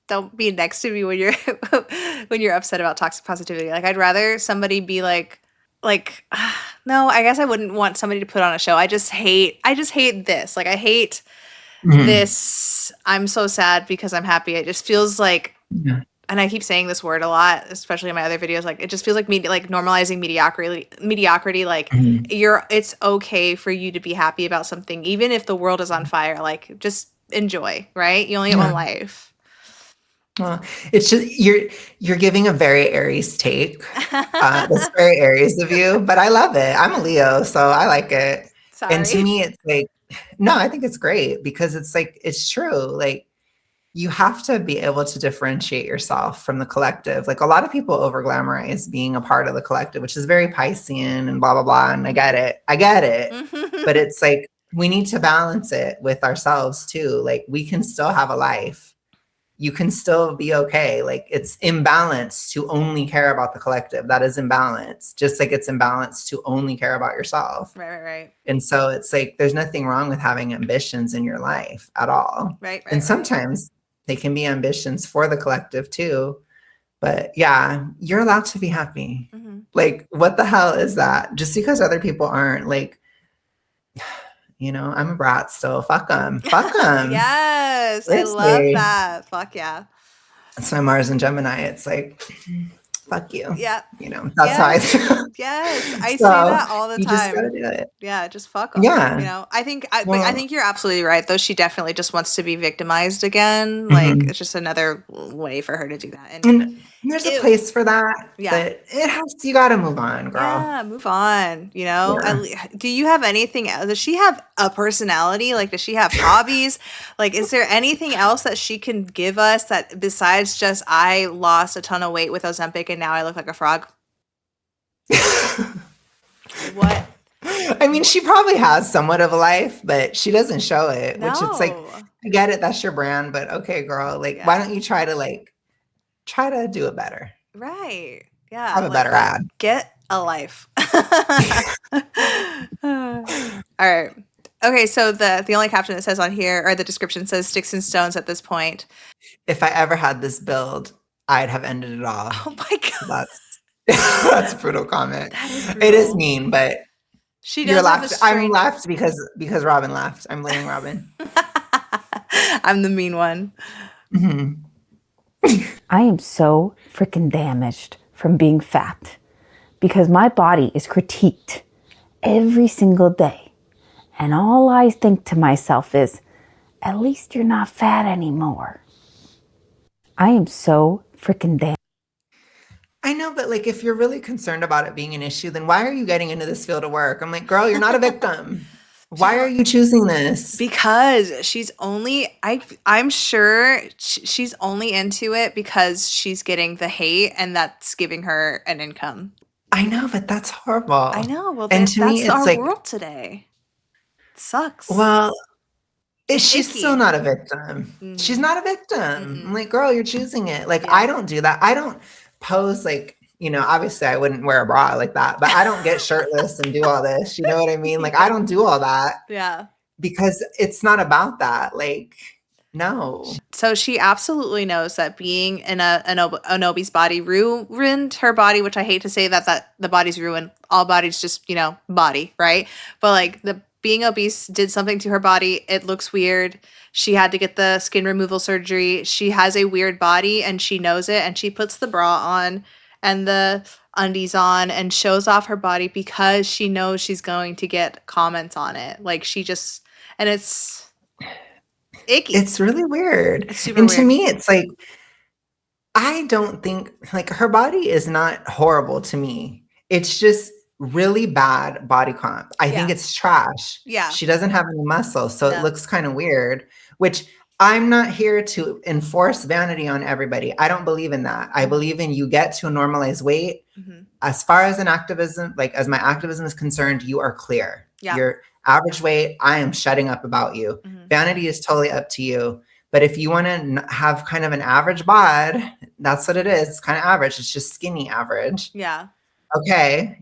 don't be next to me when you're upset about toxic positivity. Like, I'd rather somebody be like, no, I guess I wouldn't want somebody to put on a show. I just hate this. Like, I hate this. I'm so sad because I'm happy. It just feels like, and I keep saying this word a lot, especially in my other videos. Like, it just feels like normalizing mediocrity. Like, it's okay for you to be happy about something, even if the world is on fire. Like, just enjoy, right? You only get one life. Well, it's just you're giving a very Aries take. That's very Aries of you, but I love it. I'm a Leo, so I like it. Sorry. And to me, it's like no, I think it's great because it's like, it's true. Like, you have to be able to differentiate yourself from the collective. Like, a lot of people over glamorize being a part of the collective, which is very Piscean and blah, blah, blah. And I get it. But it's like, we need to balance it with ourselves too. Like, we can still have a life. You can still be okay. Like, it's imbalance to only care about the collective. That is imbalance. Just like it's imbalance to only care about yourself. Right. And so it's like, there's nothing wrong with having ambitions in your life at all. Right. And sometimes they can be ambitions for the collective too. But yeah, you're allowed to be happy. Mm-hmm. Like, what the hell is that? Just because other people aren't, like, you know, I'm a brat still. Fuck them. Fuck them. Yes. Seriously. I love that. Fuck yeah. That's my Mars and Gemini. It's like, fuck you. Yeah. You know, that's how I feel. Yes. I say that all the time. You just gotta do it. Yeah, just fuck them. Yeah. You know, I think you're absolutely right, though. She definitely just wants to be victimized again. Like, it's just another way for her to do that. And there's a place for that. Yeah. But you gotta move on, girl. Yeah, move on. You know, do you have anything else? Does she have a personality? Like, does she have hobbies? Like, is there anything else that she can give us that besides just, I lost a ton of weight with Ozempic and now I look like a frog? What? I mean, she probably has somewhat of a life, but she doesn't show it, which it's like, I get it. That's your brand, but okay, girl, like, why don't you try to do it better? Right. Yeah. Have a better ad. Get a life. All right. Okay. So the only caption that says on here, or the description says sticks and stones at this point. If I ever had this build, I'd have ended it all. Oh my God. That's a brutal comment. It is mean, but she does. I'm laughed because Robin laughed. I'm blaming Robin. I'm the mean one. Mm-hmm. I am so freaking damaged from being fat because my body is critiqued every single day. And all I think to myself is, at least you're not fat anymore. I am so freaking damaged. I know, but like, if you're really concerned about it being an issue, then why are you getting into this field of work? I'm like, girl, you're not a victim. Why are you choosing this? Because she's only, I'm sure she's only into it because she's getting the hate and that's giving her an income. I know, but that's horrible. I know. Well, and to me, it's our like, world today. It sucks. Well, she's still not a victim. Mm-hmm. She's not a victim. Mm-hmm. I'm like, girl, you're choosing it. Like, I don't do that. I don't pose like, you know, obviously I wouldn't wear a bra like that, but I don't get shirtless and do all this. You know what I mean? Like, I don't do all that. Yeah. Because it's not about that. Like, no. So she absolutely knows that being in an obese body ruined her body, which I hate to say that the body's ruined. All bodies just, you know, body, right? But like being obese did something to her body. It looks weird. She had to get the skin removal surgery. She has a weird body and she knows it. And she puts the bra on and the undies on and shows off her body because she knows she's going to get comments on it. Like, she just, and it's icky. It's really weird. It's super weird. To me, it's like, I don't think, like, her body is not horrible to me. It's just really bad body comp. I think it's trash. Yeah. She doesn't have any muscle, so it looks kind of weird, which I'm not here to enforce vanity on everybody. I don't believe in that. I believe in you get to a normalized weight. Mm-hmm. As far as an activism, like as my activism is concerned, you are clear. Yeah. Your average weight, I am shutting up about you. Mm-hmm. Vanity is totally up to you. But if you want to have kind of an average bod, that's what it is. It's kind of average. It's just skinny average. Yeah. Okay.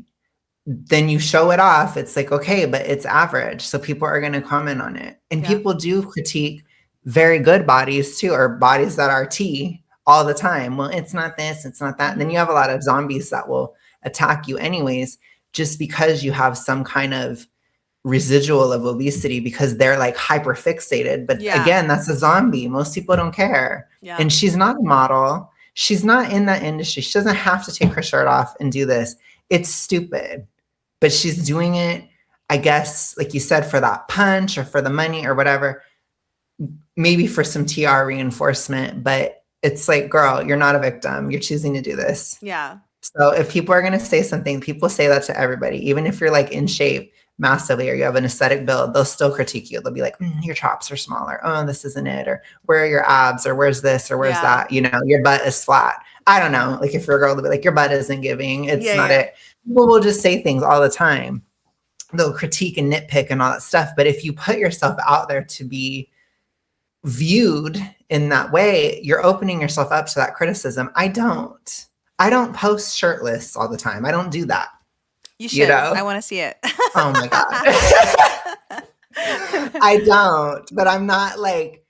Then you show it off. It's like, okay, but it's average. So people are going to comment on it. And people do critique very good bodies too, or bodies that are T all the time. Well, it's not this, it's not that. And then you have a lot of zombies that will attack you anyways, just because you have some kind of residual of obesity because they're like hyper fixated. But again, that's a zombie. Most people don't care. Yeah. And she's not a model. She's not in that industry. She doesn't have to take her shirt off and do this. It's stupid. But she's doing it, I guess, like you said, for that punch or for the money or whatever. Maybe for some TR reinforcement, but it's like, girl, you're not a victim. You're choosing to do this. Yeah. So if people are going to say something, people say that to everybody, even if you're like in shape. massively, or you have an aesthetic build, they'll still critique you. They'll be like, your chops are smaller. Oh, this isn't it. Or where are your abs? Or where's this? Or where's that? You know, your butt is flat. I don't know. Like if you're a girl, they'll be like, your butt isn't giving. It's not it. People will just say things all the time. They'll critique and nitpick and all that stuff. But if you put yourself out there to be viewed in that way, you're opening yourself up to that criticism. I don't post shirtless all the time. I don't do that. You should. I want to see it. Oh my God. I don't, but I'm not like,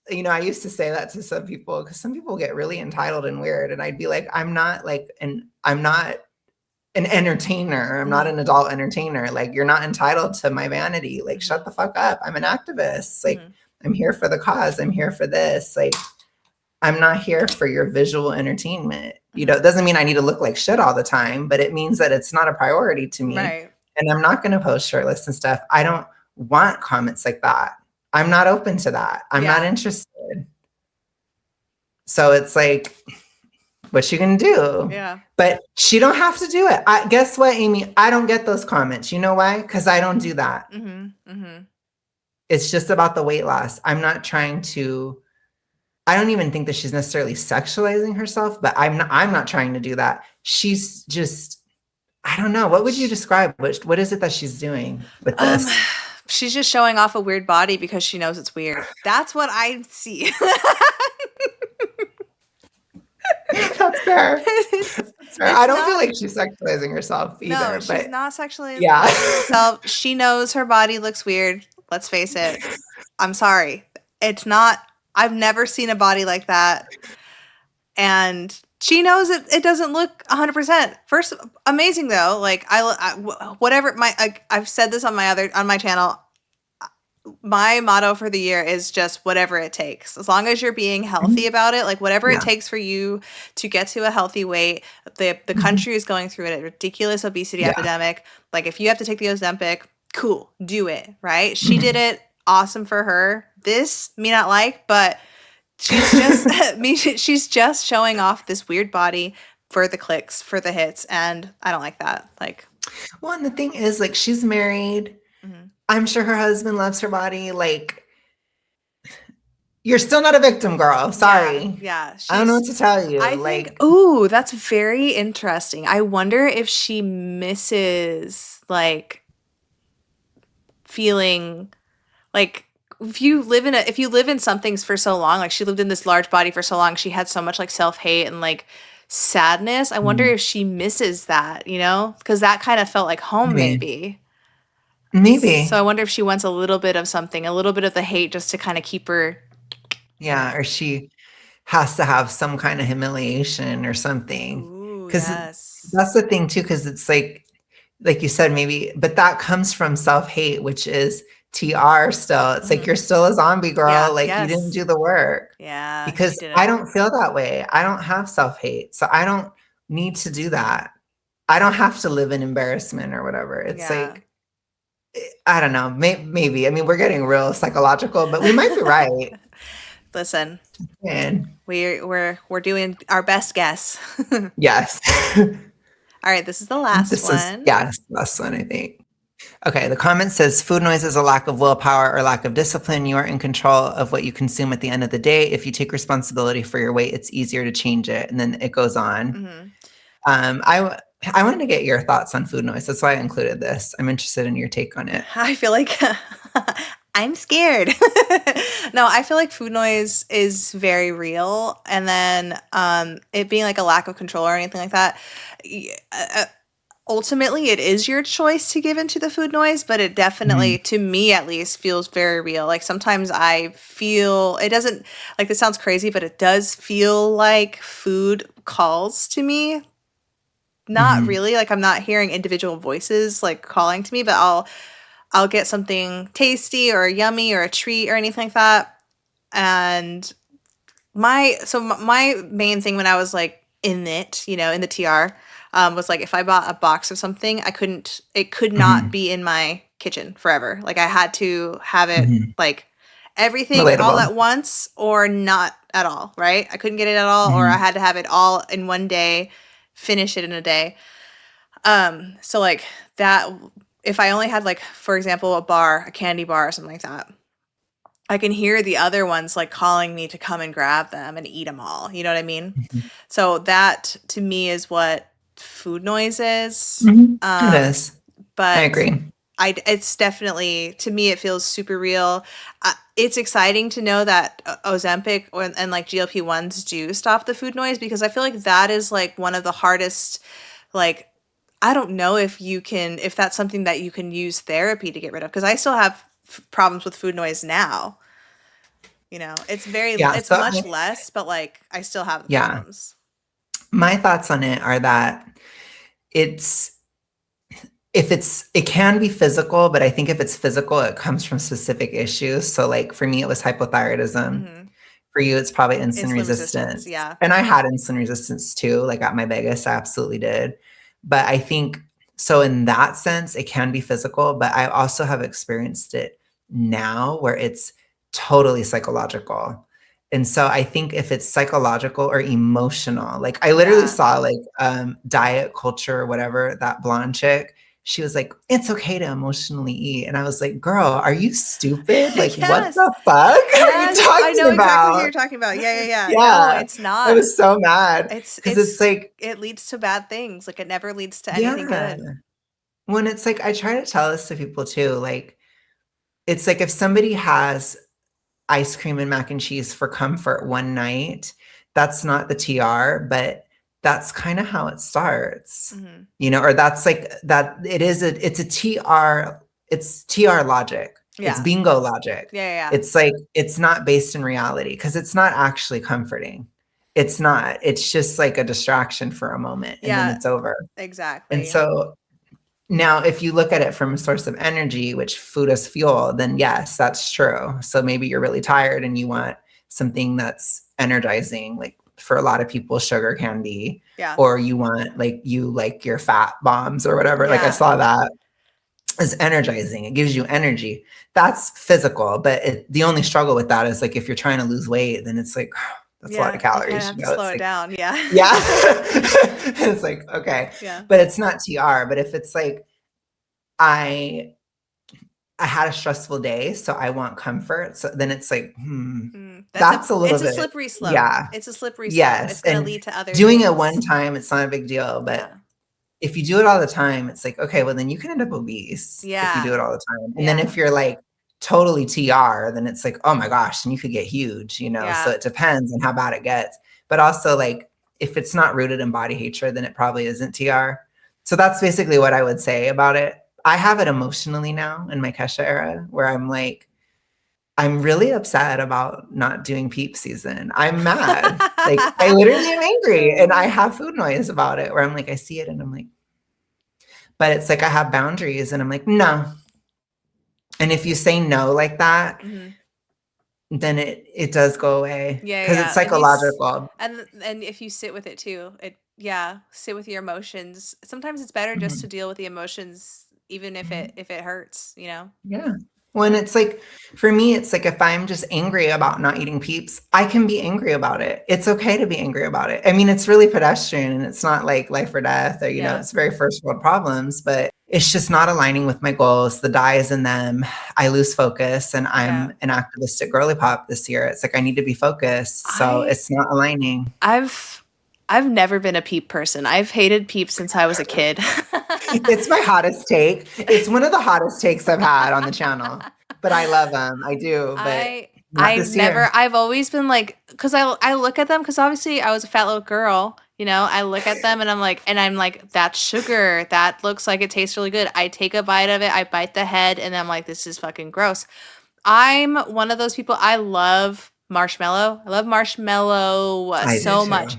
you know, I used to say that to some people because some people get really entitled and weird. And I'd be like, I'm not an entertainer. I'm not an adult entertainer. Like, you're not entitled to my vanity. Like, shut the fuck up. I'm an activist. Like, I'm here for the cause. I'm here for this. Like, I'm not here for your visual entertainment. You know, it doesn't mean I need to look like shit all the time, but it means that it's not a priority to me. Right. And I'm not going to post shirtless and stuff. I don't want comments like that. I'm not open to that. I'm not interested. So it's like, what you gonna do? Yeah. But she don't have to do it. Guess what, Amy? I don't get those comments. You know why? Because I don't do that. It's just about the weight loss. I'm not trying to. I don't even think that she's necessarily sexualizing herself, but I'm not trying to do that. She's just, I don't know. What would you describe? What is it that she's doing with this? She's just showing off a weird body because she knows it's weird. That's what I see. That's fair. I don't feel like she's sexualizing herself either. No, she's not sexualizing herself. She knows her body looks weird. Let's face it. I'm sorry. It's not. I've never seen a body like that. And she knows it doesn't look 100%. First, amazing though. Like whatever I've said this on my channel. My motto for the year is just whatever it takes. As long as you're being healthy about it, like whatever it takes for you to get to a healthy weight. The country is going through a ridiculous obesity epidemic. Like if you have to take the Ozempic, cool, do it, right? She did it. Awesome for her. This, me not like, but she's just she's just showing off this weird body for the clicks, for the hits, and I don't like that. Like, well, and the thing is, like, she's married. I'm sure her husband loves her body. Like, you're still not a victim, girl. Sorry. Yeah. I don't know what to tell you. I think, ooh, that's very interesting. I wonder if she misses, like, feeling like if you live in some things for so long, like she lived in this large body for so long, she had so much like self-hate and like sadness. I wonder if she misses that, you know, because that kind of felt like home, maybe. So I wonder if she wants a little bit of something, a little bit of the hate just to kind of keep her. Yeah. Or she has to have some kind of humiliation or something. Because that's the thing too. Because it's like you said, maybe, but that comes from self-hate, which is TR still. It's like, you're still a zombie, girl. You didn't do the work. Yeah. Because I don't feel that way. I don't have self-hate. So I don't need to do that. I don't have to live in embarrassment or whatever. It's like, I don't know. Maybe. I mean, we're getting real psychological, but we might be right. Listen, we're doing our best guess. Yes. All right. This is the last one. Last one, I think. Okay. The comment says, food noise is a lack of willpower or lack of discipline. You are in control of what you consume at the end of the day. If you take responsibility for your weight, it's easier to change it. And then it goes on. I wanted to get your thoughts on food noise. That's why I included this. I'm interested in your take on it. I feel like I'm scared. No, I feel like food noise is very real. And then it being like a lack of control or anything like that. Ultimately, it is your choice to give into the food noise, but it definitely, to me at least, feels very real. Like sometimes I feel, it doesn't, like this sounds crazy, but it does feel like food calls to me. Not really, like I'm not hearing individual voices like calling to me, but I'll get something tasty or yummy or a treat or anything like that. And my main thing when I was like in it, you know, in the TR, was like if I bought a box of something, it could not be in my kitchen forever. Like I had to have it like everything all at once or not at all, right? I couldn't get it at all, or I had to have it all in one day, finish it in a day. So like that, if I only had like, for example, a candy bar or something like that, I can hear the other ones like calling me to come and grab them and eat them all. You know what I mean? Mhm. So that to me is what food noise is. Mhm. It is. I But agree. it's definitely, to me, it feels super real. It's exciting to know that Ozempic and like GLP-1s do stop the food noise, because I feel like that is like one of the hardest, like, I don't know if that's something that you can use therapy to get rid of, because I still have problems with food noise now. Yeah. It's much less, but like I still have the Yeah. problems. My thoughts on it are that it's it can be physical, but I think if it's physical, it comes from specific issues. So like for me, it was hypothyroidism. Hmm. For you, it's probably insulin Insulin resistance, resistance. yeah. And I had insulin resistance too, like at my biggest, I absolutely did. But I think, so in that sense, it can be physical, but I also have experienced it now where it's totally psychological. And so I think if it's psychological or emotional, like I literally Yeah. saw like diet culture or whatever, that blonde chick, she was like, it's okay to emotionally eat. And I was like, girl, are you stupid? Like, what Yes. the fuck are you Yes, I know talking exactly what about? you're talking about. Yeah, yeah, yeah. No, Yeah. it's I not. was so mad because it's like, It leads to bad things. Like it never leads to anything yeah. good. When it's like, I try to tell this to people too. Like, it's like if somebody has ice cream and mac and cheese for comfort one night, that's not the TR, but that's kind of how it starts, Hmm. or that's like that. It's a TR, it's TR logic. It's Yeah. bingo logic. Yeah, yeah, yeah. It's like, it's not based in reality because it's not actually comforting. It's not, it's just like a distraction for a moment and then Yeah, it's over. And exactly. so now, if you look at it from a source of energy, which food is fuel, then yes, that's true. So maybe you're really tired and you want something that's energizing. Like for a lot of people, sugar can be, Yeah. or you like your fat bombs or whatever. Like I Yeah. saw that as energizing. It gives you energy. That's physical. But the only struggle with that is like if you're trying to lose weight, then it's like, that's a lot of Yeah. You kind of calories. have to slow It's it like, down. Yeah. yeah. It's like, okay. Yeah. But it's not TR. But if it's like, I had a stressful day, so I want comfort. So then it's like, that's a little It's a bit, slippery slope. yeah, It's a slippery slope. It's yes. going to And lead to other doing it one things. time, it's not a big deal. But Yeah. if you do it all the time, it's like, okay, well, then you can end up obese if you do Yeah. it all the time. And then Yeah. if you're like totally TR, then it's like, oh my gosh, and you could get huge. So Yeah. it depends on how bad it gets. But also, like, if it's not rooted in body hatred, then it probably isn't TR. So that's basically what I would say about it. I have it emotionally now in my Kesha era where I'm like, I'm really upset about not doing peep season. I'm mad. Like, I literally am angry and I have food noise about it where I'm like, I see it and I'm like, but it's like I have boundaries and I'm like, no. And if you say no like that, Hmm. then it does go away Yeah, because it's yeah. psychological. And if you sit with it too, sit with your emotions. Sometimes it's better just to Mhm. deal with the emotions, even Mhm. if it hurts. Yeah. When Yeah. it's like, for me, it's like if I'm just angry about not eating peeps, I can be angry about it. It's okay to be angry about it. I mean, it's really pedestrian and it's not like life or death or, Yeah. it's very first world problems, but it's just not aligning with my goals. The die is in them. I lose focus and Yeah. I'm an activistic girly pop this year. It's like I need to be focused. So I it's not aligning. I've never been a peep person. I've hated peep since I was a kid. It's my hottest take. It's one of the hottest takes I've had on the channel, but I love them. I do, but not this year. I've always been like, because I look at them, because obviously I was a fat little girl, I look at them and I'm like, that's sugar. That looks like it tastes really good. I take a bite of it, I bite the head, and I'm like, this is fucking gross. I'm one of those people, I love marshmallow. I love marshmallow I do so too. much.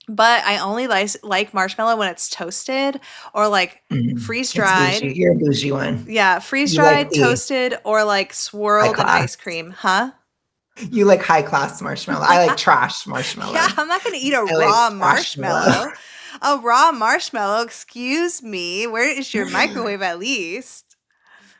But I only like marshmallow when it's toasted or like freeze It's bougie. dried. You're a bougie one. Yeah, freeze You like dried, the toasted, or like high swirled in class. ice cream. Huh? You like high class marshmallow. I like trash Yeah, marshmallow. I'm not gonna eat a I like raw marshmallow. marshmallow. A raw marshmallow, excuse me. Where is your microwave at least?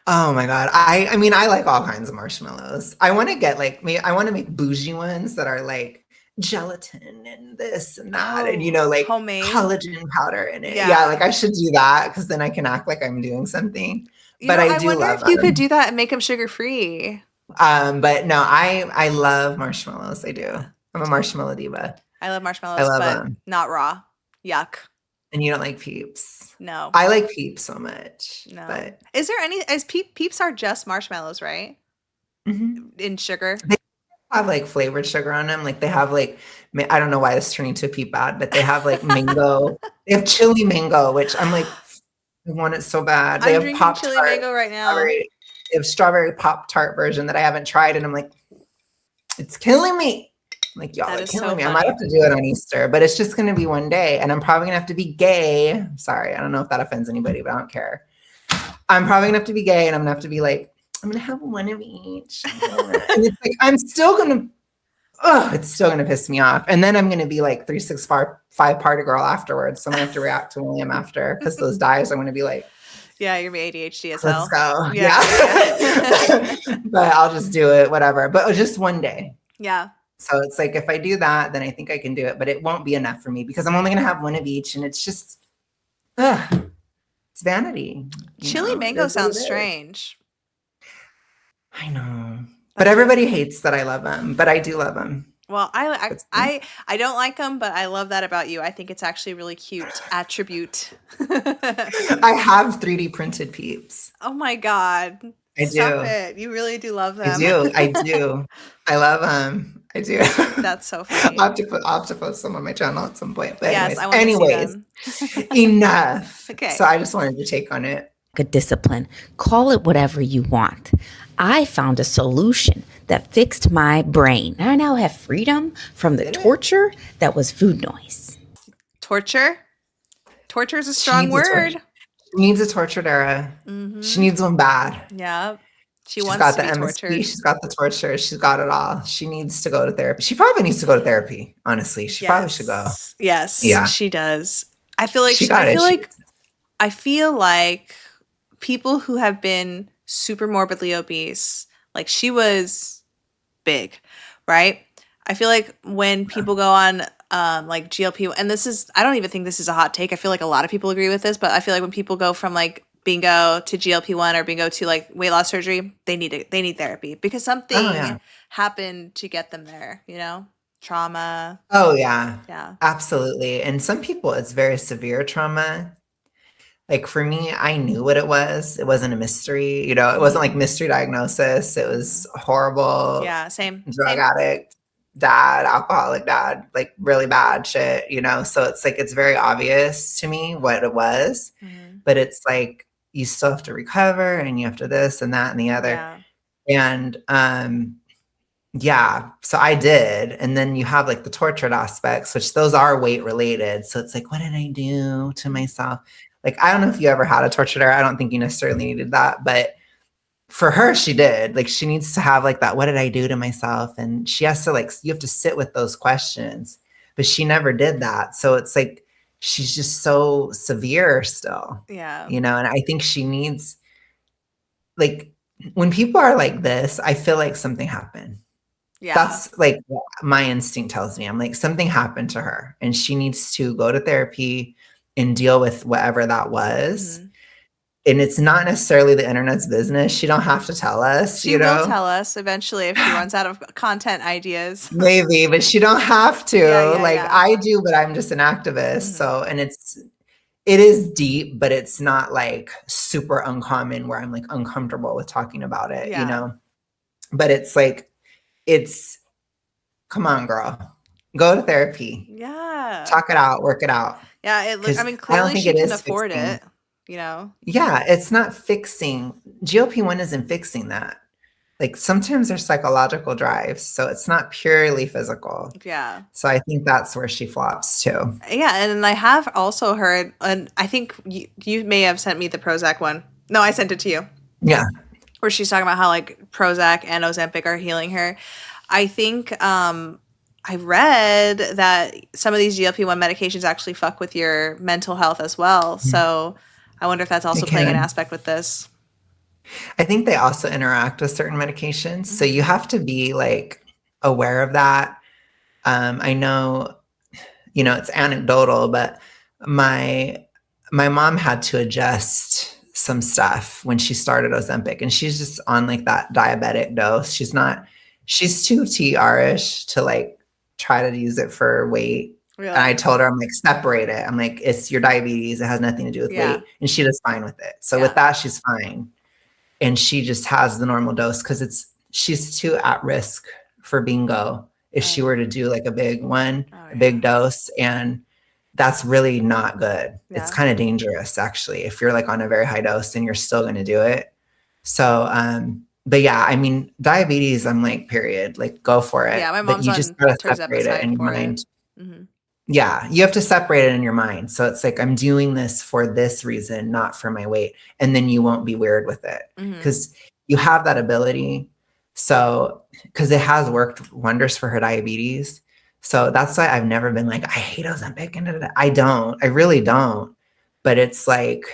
Oh my God. I mean, I like all kinds of marshmallows. I want to get like, I want to make bougie ones that are like gelatin and this and that, and like homemade collagen powder in it. Yeah, like I should do that because then I can act like I'm doing something. But I do wonder love if you them. could do that and make them sugar free. But no, I love marshmallows. I do. I'm a marshmallow diva. I love marshmallows, but not raw. Yuck. And you don't like Peeps? No. I like Peeps so much. No. But is there any? Peeps are just marshmallows, right? In sugar. They have like flavored sugar on them. Like they have like, I don't know why this is turning to a Peep ad, but they have like mango. They have chili mango, which I'm like, I want it so bad. They I'm have drinking chili mango right now. They have strawberry Pop-Tart version that I haven't tried, and I'm like, it's killing me. I'm like, y'all are killing me. I might have to do it on Easter, but it's just going to be one day, and I'm probably going to have to be gay. Sorry, I don't know if that offends anybody, but I don't care. I'm probably going to have to be gay, and I'm going to have to be like, I'm going to have one of each. And it's like, I'm still going to, it's still going to piss me off. And then I'm going to be like 365 party girl afterwards. So I'm going to have to react to William after, because those dyes, I'm going to be like, yeah, you're going to be ADHD as hell. Let's go. Yeah. But I'll just do it, whatever. But just one day. Yeah. So it's like, if I do that, then I think I can do it, but it won't be enough for me because I'm only going to have one of each. And it's just, it's vanity. Chili mango sounds strange. I know, but everybody hates that I love them, but I do love them. Well, I don't like them, but I love that about you. I think it's actually a really cute attribute. I have 3D printed Peeps. Oh my God. Stop it. You really do love them. I do. I love them. I do. That's so funny. I'll have to post some on my channel at some point. But yes, anyways, enough. Okay. So I just wanted to take on it. A discipline. Call it whatever you want. I found a solution that fixed my brain. I now have freedom from the torture that was food noise. Torture? Torture is a strong word. She needs a tortured era. Mm-hmm. She needs one bad. Yeah. She's got the MSP, tortured. She's got the torture. She's got it all. She needs to go to therapy. She probably needs to go to therapy. Honestly, she probably should go. Yes. Yeah. She does. I feel like I feel like people who have been super morbidly obese, like she was big, right? I feel like when people go on like GLP, and I don't even think this is a hot take. I feel like a lot of people agree with this, but I feel like when people go from like bingo to GLP-1 or bingo to like weight loss surgery, they need therapy because something happened to get them there, trauma. Oh yeah. Yeah. Absolutely. And some people it's very severe trauma. Like for me, I knew what it was. It wasn't a mystery, it wasn't like mystery diagnosis. It was horrible. Yeah, same. Drug addict dad, alcoholic dad, like really bad shit, So it's like, it's very obvious to me what it was, but it's like, you still have to recover and you have to this and that and the other. Yeah. And, so I did. And then you have like the tortured aspects, which those are weight related. So it's like, what did I do to myself? Like, I don't know if you ever had a tortured era. I don't think you necessarily needed that, but for her, she did. Like, she needs to have like that, what did I do to myself? And she has to you have to sit with those questions, but she never did that. So it's like, she's just so severe still. Yeah. And I think she needs, like, when people are like this, I feel like something happened. Yeah. That's like what my instinct tells me. I'm like, something happened to her and she needs to go to therapy and deal with whatever that was. Mm-hmm. And it's not necessarily the internet's business. She don't have to tell us. She will tell us eventually if she runs out of content ideas. Maybe, but she don't have to. I do, but I'm just an activist. Mm-hmm. So, and it is deep, but it's not like super uncommon where I'm like uncomfortable with talking about it, But it's like, come on, girl, go to therapy. Yeah. Talk it out, work it out. Yeah. Clearly she can afford it. Yeah, it's not fixing. GLP-1 isn't fixing that. Like sometimes there's psychological drives, so it's not purely physical. Yeah. So I think that's where she flops too. Yeah, and I have also heard, and I think you may have sent me the Prozac one. No, I sent it to you. Yeah. Where she's talking about how like Prozac and Ozempic are healing her. I think I read that some of these GLP-1 medications actually fuck with your mental health as well. Mm-hmm. So I wonder if that's also playing an aspect with this. I think they also interact with certain medications. Mm-hmm. So you have to be like aware of that. I know, it's anecdotal, but my mom had to adjust some stuff when she started Ozempic, and she's just on like that diabetic dose. She's too TR-ish to like try to use it for weight. Really? And I told her, I'm like, separate it. I'm like, it's your diabetes. It has nothing to do with weight. And she does fine with it. So with that, she's fine. And she just has the normal dose because she's too at risk for bingo if she were to do like a big one, a big dose. And that's really not good. It's kind of dangerous, actually, if you're like on a very high dose and you're still going to do it. So, but yeah, I mean, diabetes, I'm like, period, like go for it. Yeah, my mom's but you just gotta separate it in your mind. Mm-hmm. Yeah, you have to separate it in your mind. So it's like, I'm doing this for this reason, not for my weight. And then you won't be weird with it because you have that ability. So, because it has worked wonders for her diabetes. So that's why I've never been like, I hate Ozempic. I really don't. But it's like,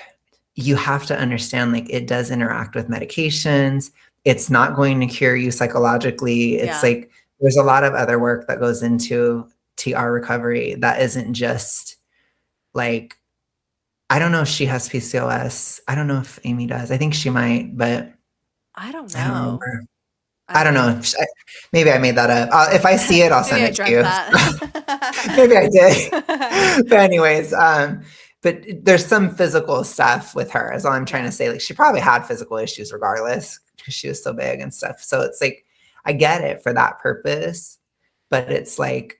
you have to understand, like, it does interact with medications. It's not going to cure you psychologically. It's like, there's a lot of other work that goes into TR recovery that isn't just like, I don't know if she has PCOS. I don't know if Amy does. I think she might, but I don't know. I don't remember. I don't know. Maybe I made that up. If I see it, I'll send it to you. Maybe I did. But anyways, but there's some physical stuff with her, is all I'm trying to say. Like, she probably had physical issues regardless because she was so big and stuff. So it's like, I get it for that purpose, but it's like,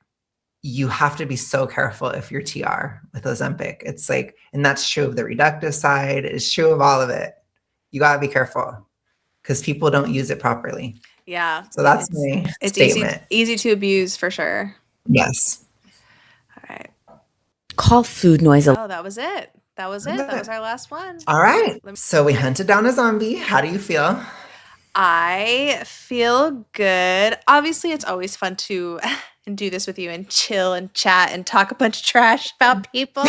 you have to be so careful if you're TR with Ozempic. It's like, and that's true of the reductive side. It's true of all of it. You got to be careful because people don't use it properly. Yeah. So that's my statement. Easy to abuse for sure. Yes. All right. Call food noise. Oh, that was it. That was our last one. All right. So we hunted down a zombie. How do you feel? I feel good. Obviously, it's always fun to do this with you and chill and chat and talk a bunch of trash about people.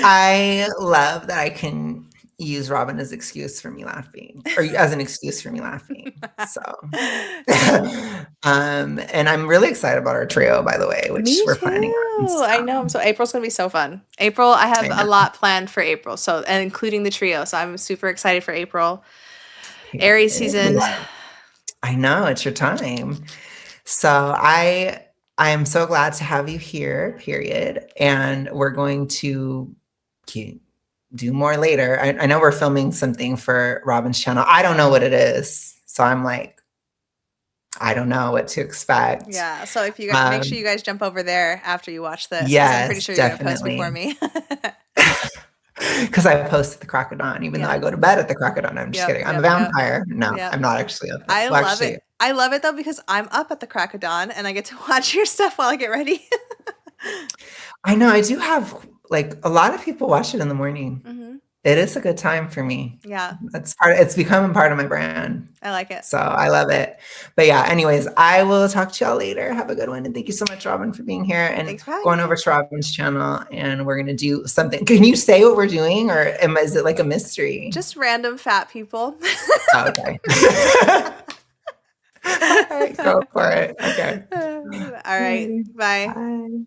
I love that I can use Robin as excuse for me laughing, or as an excuse for me laughing. So, and I'm really excited about our trio, by the way, which we're planning on. I know. So April's going to be so fun. April, I have a lot planned for April. So, and including the trio. So I'm super excited for April. Aries season. I know, it's your time. So I am so glad to have you here, period. And we're going to do more later. I know we're filming something for Robin's channel. I don't know what it is. So I'm like, I don't know what to expect. Yeah. So if you guys make sure you guys jump over there after you watch this. Yes, I'm pretty sure you're going to post before me. Because I posted the crack of dawn, even though I go to bed at the crack of dawn. I'm just kidding. I'm a vampire. No, I'm not actually up. I love it. I love it though, because I'm up at the crack of dawn and I get to watch your stuff while I get ready. I know. I do have, like, a lot of people watch it in the morning. It is a good time for me. Yeah. It's becoming part of my brand. I like it. So I love it. But yeah, anyways, I will talk to y'all later. Have a good one. And thank you so much, Robin, for being here and going over to Robin's channel. And we're going to do something. Can you say what we're doing, or is it like a mystery? Just random fat people. Oh, okay. All right, go for it. Okay. All right. Bye. Bye.